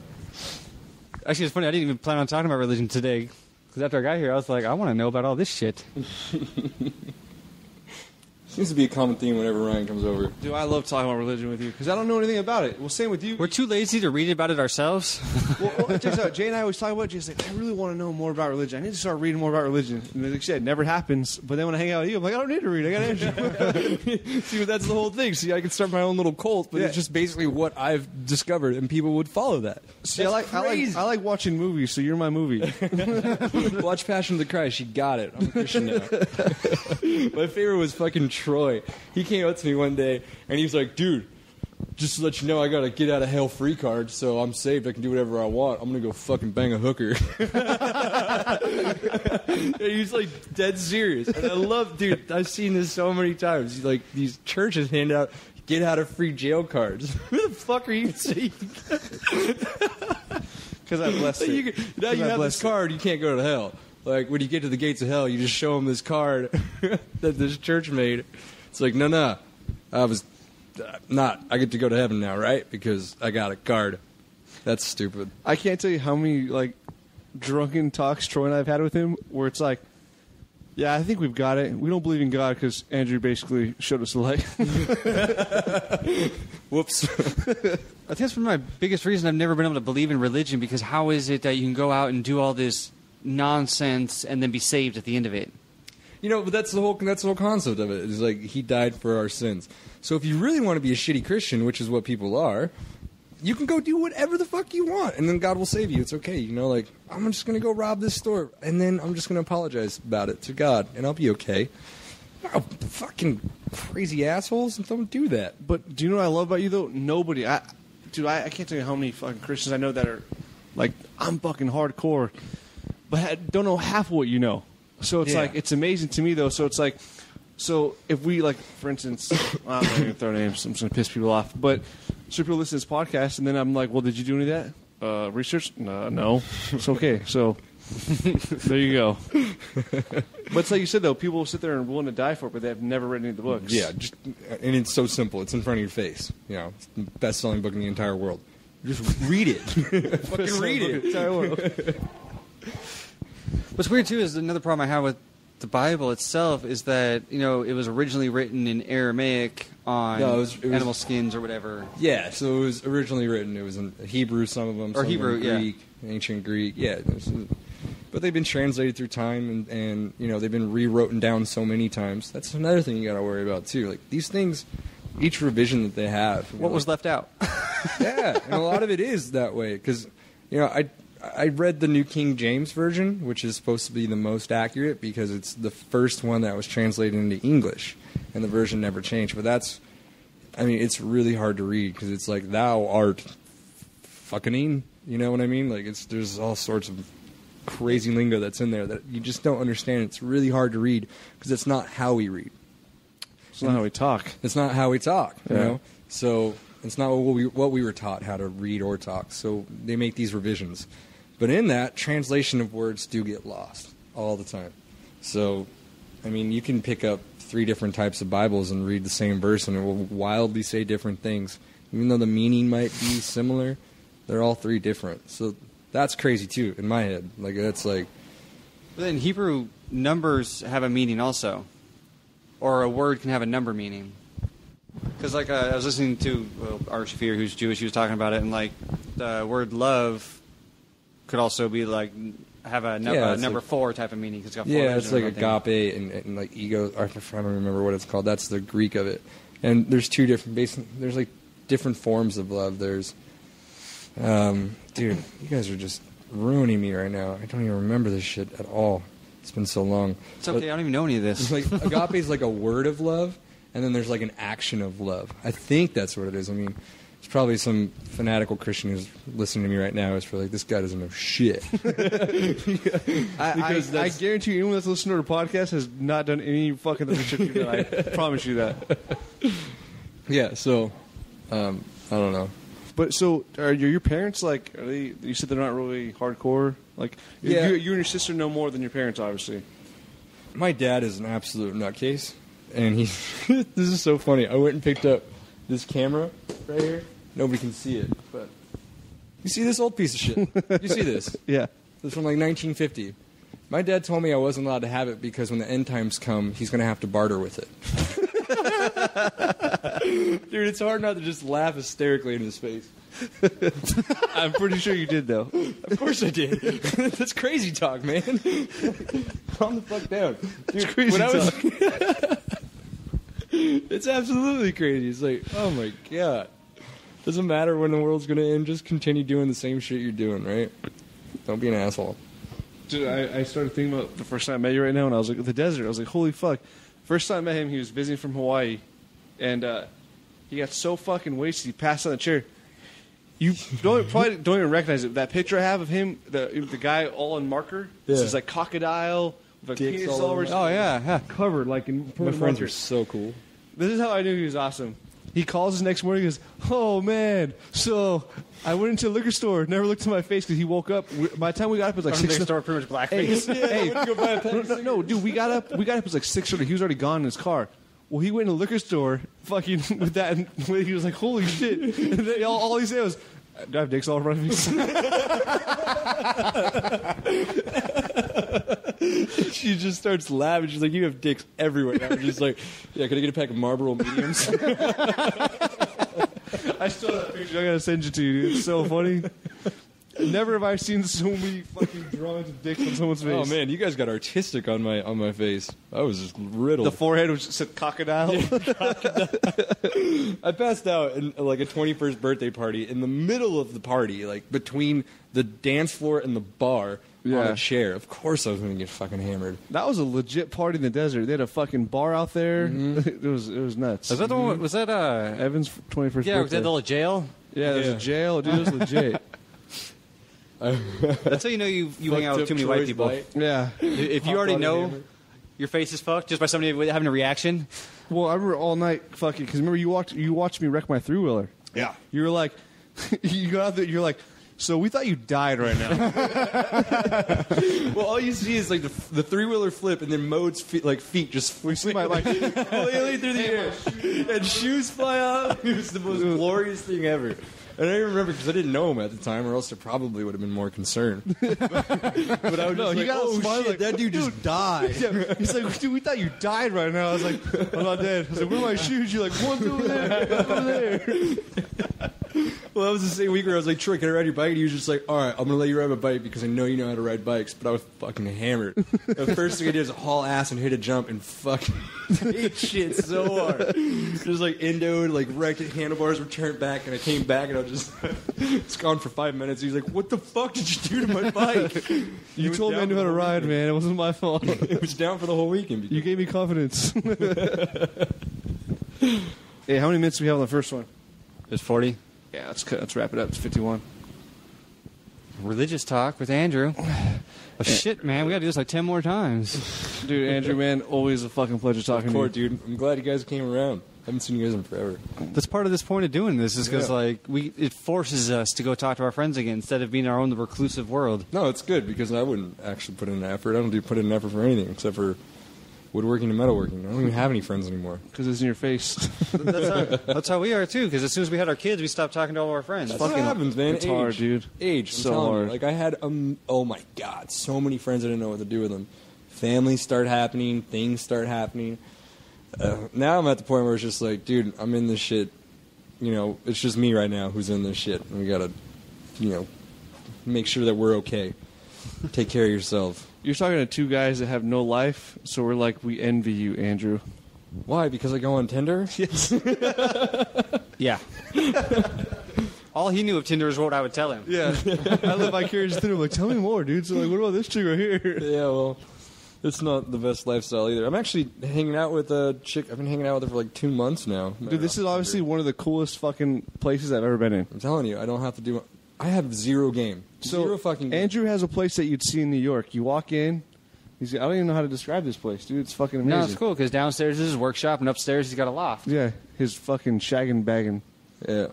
Actually, it's funny. I didn't even plan on talking about religion today. Because after I got here, I was like, I want to know about all this shit. Seems to be a common theme whenever Ryan comes over. Dude, I love talking about religion with you because I don't know anything about it. Well, same with you. We're too lazy to read about it ourselves. Well, check this out. Jay and I always talk about it. Jay's like, I really want to know more about religion. I need to start reading more about religion. And like I said, it never happens. But then when I hang out with you, I'm like, I don't need to read. I got answers. See, that's the whole thing. See, I can start my own little cult, but Yeah. it's just basically what I've discovered, and people would follow that. See, I like watching movies, so you're my movie. Watch Passion of the Christ. You got it. I'm a Christian now. My favorite was fucking Troy. He came up to me one day, and he was like, dude, just to let you know, I got a get out of hell free card, so I'm saved. I can do whatever I want. I'm going to go fucking bang a hooker. And he's like dead serious. And I love, dude, I've seen this so many times. Like, these churches hand out get out of free jail cards. Who the fuck are you saying? Because I blessed it. Now you have this card, you can't go to hell. Like, when you get to the gates of hell, you just show them this card that this church made. It's like, no, I was not. I get to go to heaven now, right? Because I got a card. That's stupid. I can't tell you how many like drunken talks Troy and I have had with him where it's like, yeah, I think we've got it. We don't believe in God because Andrew basically showed us the light. Whoops. I think that's one of my biggest reasons I've never been able to believe in religion, because how is it that you can go out and do all this nonsense and then be saved at the end of it? You know, but that's the whole concept of it. Is like, he died for our sins. So if you really want to be a shitty Christian, which is what people are, you can go do whatever the fuck you want, and then God will save you. It's okay, you know. Like, I'm just gonna go rob this store, and then I'm just gonna apologize about it to God, and I'll be okay. Oh, fucking crazy assholes! Don't do that. But do you know what I love about you though? Nobody, I can't tell you how many fucking Christians I know that are like, I'm fucking hardcore, but don't know half of what you know. So it's Yeah. like, it's amazing to me though. So it's like, so if we like, for instance, I'm not going to throw names. I'm just going to piss people off. But so people listen to this podcast, and then I'm like, well, did you do any of that? Research? No. It's okay. So there you go. But it's like you said though, people will sit there and willing to die for it, but they have never read any of the books. Yeah, and it's so simple. It's in front of your face. You know, it's the best-selling book in the entire world. Just read it. Fucking read it. What's weird too is another problem I have with the Bible itself is that, you know, it was originally written in Aramaic on No, it was- animal skins or whatever. Yeah, so it was originally written. It was in Hebrew, some of them, Or some Hebrew, of them Greek, ancient Greek. Yeah, but they've been translated through time, and you know, they've been rewritten down so many times. That's another thing you got to worry about too. Like, these things, each revision that they have. What was left out? Yeah, and a lot of it is that way because, I read the New King James Version, which is supposed to be the most accurate because it's the first one that was translated into English, and the version never changed. But it's really hard to read because it's like, thou art fucking, you know what I mean? Like, there's all sorts of crazy lingo that's in there that you just don't understand. It's really hard to read because it's not how we read. It's not how we talk. It's not how we talk, you Yeah. know? So it's not what we were taught how to read or talk. So they make these revisions. But in that, translation of words do get lost all the time. So, you can pick up 3 different types of Bibles and read the same verse and it will wildly say different things. Even though the meaning might be similar, they're all 3 different. So that's crazy too, in my head. Like, that's like... But then Hebrew numbers have a meaning also. Or a word can have a number meaning. Because, I was listening to our Shafir, who's Jewish, he was talking about it, and, the word love could also be, have a number 4 type of meaning. Cause it's got 4 it's like agape and ego. I don't remember what it's called. That's the Greek of it. And there's 2 different, there's, different forms of love. There's, dude, you guys are just ruining me right now. I don't even remember this shit at all. It's been so long. It's okay, I don't even know any of this. Agape is like a word of love, and then there's an action of love. I think that's what it is. It's probably some fanatical Christian who's listening to me right now is probably like, this guy doesn't know shit. I guarantee you, anyone that's listening to our podcast has not done any fucking other shit you've done. I promise you that. Yeah, so, I don't know. But so, are your parents are they? You said they're not really hardcore. You and your sister know more than your parents, obviously. My dad is an absolute nutcase, and this is so funny. I went and picked up this camera right here. Nobody can see it, but you see this old piece of shit. You see this? Yeah. This from 1950. My dad told me I wasn't allowed to have it because when the end times come, he's going to have to barter with it. Dude, it's hard not to just laugh hysterically in his face. I'm pretty sure you did, though. Of course I did. That's crazy talk, man. Calm the fuck down. Dude, It's crazy talk. It's absolutely crazy. It's like, oh my god. Doesn't matter when the world's going to end. Just continue doing the same shit you're doing, right? Don't be an asshole. Dude, I started thinking about the first time I met you right now, and I was at the desert. I was like, holy fuck. First time I met him, he was visiting from Hawaii, and he got so fucking wasted, he passed on the chair. You probably don't even recognize it. That picture I have of him, the guy all in marker, this is crocodile with a Dicks penis all all over over. his Oh, yeah. covered in My friends marker. are so cool. This is how I knew he was awesome. He calls us next morning and goes, oh, man, so I went into a liquor store, never looked at my face because he woke up. By the time we got up, it was like 6 store pretty much blackface. Hey, no, dude, we got up, it was like 6:30. He was already gone in his car. Well, he went in a liquor store fucking with that, and he was like, holy shit. And then all he said was, do I have dicks all over my face? She just starts laughing. She's like, you have dicks everywhere. I'm just like, yeah, can I get a pack of Marlboro Mediums? I still have that picture. I gotta send it to you, dude. It's so funny. Never have I seen so many fucking drawings of dicks on someone's face. Oh man, you guys got artistic on my face. I was just riddled. The forehead which said crocodile. I passed out in a 21st birthday party in the middle of the party, between the dance floor and the bar on Yeah. a chair. Of course I was going to get fucking hammered. That was a legit party in the desert. They had a fucking bar out there. It was nuts. Was that the one? Was that Evan's 21st Yeah, was birthday? that the little jail? Yeah, there's a jail. Dude, it was legit. That's how you know you hang out with too many white people. Yeah. If you already know your face is fucked just by somebody having a reaction. Well, I remember all night fucking, because remember you watched me wreck my three-wheeler. Yeah. You were like, you got out there, you're like, so we thought you died right now. Well, all you see is the three-wheeler flip, and then Mode's feet just We see my flailing through the air, and shoes fly out. It was the most glorious thing ever. And I remember because I didn't know him at the time, or else I probably would have been more concerned. But I was just he got oh smiled shit, that dude just died. Yeah, he's like, dude, we thought you died right now. I was like, I'm not dead. I was like, where are my shoes? You're like, one's over there, one's over there. Well, that was the same week where I was like, Troy, can I ride your bike? And he was just like, all right, I'm going to let you ride my bike because I know you know how to ride bikes. But I was fucking hammered. The first thing I did was haul ass and hit a jump and fucking hit shit so hard. Just like endoed, like wrecked it, handlebars were turned back, and I came back and I was just, it's gone for 5 minutes. He's like, what the fuck did you do to my bike? You told me I knew how to ride, man. It wasn't my fault. It was down for the whole weekend. You gave me confidence. Hey, how many minutes do we have on the first one? It's 40. Yeah, let's wrap it up. It's 51. Religious talk with Andrew. Oh, shit, man. We got to do this like 10 more times. Dude, Andrew, man, always a fucking pleasure talking to you. Dude. I'm glad you guys came around. I haven't seen you guys in forever. That's part of this point of doing this is because it forces us to go talk to our friends again instead of being our own reclusive world. No, it's good because I wouldn't actually put in an effort. I don't put in an effort for anything except for woodworking and metalworking. I don't even have any friends anymore. Because it's in your face. That's how we are, too, because as soon as we had our kids, we stopped talking to all of our friends. That's what happens, man. It's hard, dude. Age. So I'm telling hard. you. Like, I had, oh my God, so many friends I didn't know what to do with them. Families start happening. Things start happening. Now I'm at the point where it's just like, dude, I'm in this shit. You know, it's just me right now who's in this shit. And we got to, you know, make sure that we're okay. Take care of yourself. You're talking to two guys that have no life, so we're like, we envy you, Andrew. Why? Because I go on Tinder? Yes. Yeah. All he knew of Tinder is what I would tell him. Yeah. I live vicariously through him. Like, tell me more, dude. So, like, what about this chick right here? Yeah, well, it's not the best lifestyle either. I'm actually hanging out with a chick. I've been hanging out with her for like 2 months now. Dude, this is obviously one of the coolest fucking places I've ever been in. I'm telling you, I don't have to do. I have zero game. So, zero fucking game. Andrew has a place that you'd see in New York. You walk in. I don't even know how to describe this place, dude. It's fucking amazing. No, it's cool because downstairs is his workshop and upstairs he's got a loft. Yeah, his fucking shagging bagging. Yeah.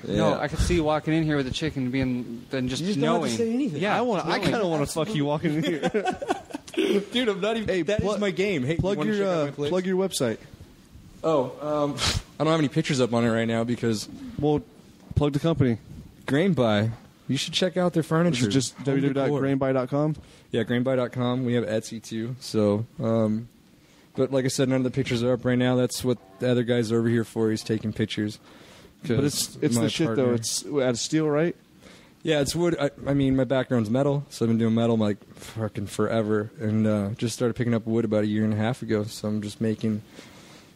No, I could see you walking in here with a chick and being then just You just knowing. don't have to say anything. Yeah, I kind of want to fuck you walking in here. Dude, I'm not even. Hey, that is my game. Hey, plug you wanna check out my place? your website. Oh, I don't have any pictures up on it right now because Well, plug the company. Grain Buy. You should check out their furniture. Is it just www.grainbuy.com? Yeah, grainbuy.com. We have Etsy too. So, but like I said, none of the pictures are up right now. That's what the other guys are over here for. He's taking pictures. But it's my the shit partner- though. It's out of steel, right? Yeah, it's wood. I mean, my background's metal, so I've been doing metal like fucking forever, and just started picking up wood about a year and a half ago. So I'm just making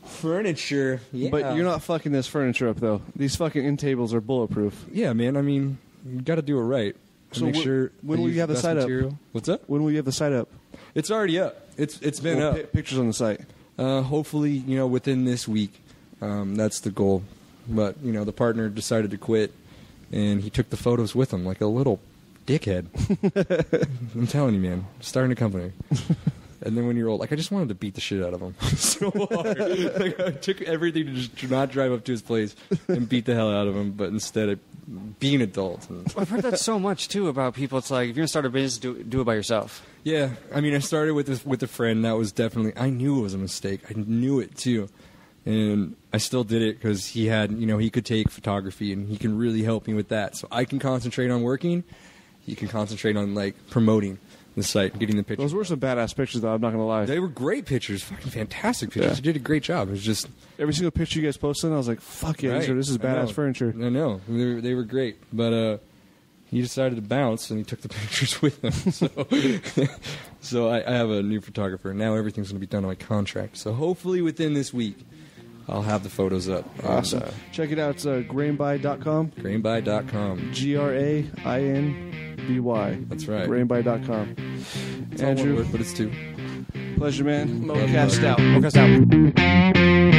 furniture. Yeah. But you're not fucking this furniture up though. These fucking end tables are bulletproof. Yeah, man. I mean, you got to do it right. So Make sure. when I will use you have the best site material. up? What's that? When will you have the site up? It's already up. It's been Well, up. Pictures on the site. Hopefully, within this week. That's the goal. But the partner decided to quit, and he took the photos with him like a little dickhead. I'm telling you, man. Starting a company. And then when you're old, like I just wanted to beat the shit out of him so hard. Like, I took everything to just not drive up to his place and beat the hell out of him, but instead be an adult. I've heard that so much too about people. It's like if you're gonna start a business, do it by yourself. Yeah, I mean, I started with a friend. That was definitely. I knew it was a mistake. I knew it too, and I still did it because he had, he could take photography and he can really help me with that. So I can concentrate on working. He can concentrate on like promoting the site, getting the pictures. Those were some badass pictures, though. I'm not gonna lie. They were great pictures, fucking fantastic pictures. Yeah. You did a great job. It was just Every single picture you guys posted, I was like, "Fuck yeah, right. this is I know. badass furniture." I know they were great, but he decided to bounce and he took the pictures with him. So I have a new photographer. Now everything's going to be done on my contract. So hopefully within this week, I'll have the photos up. Awesome. And, Check it out. It's grainbuy.com. grainbuy.com. GRAINBY. That's right. Grainbuy.com. It's all one Andrew, word, but it's two. pleasure, man. ModeCast out. ModeCast out.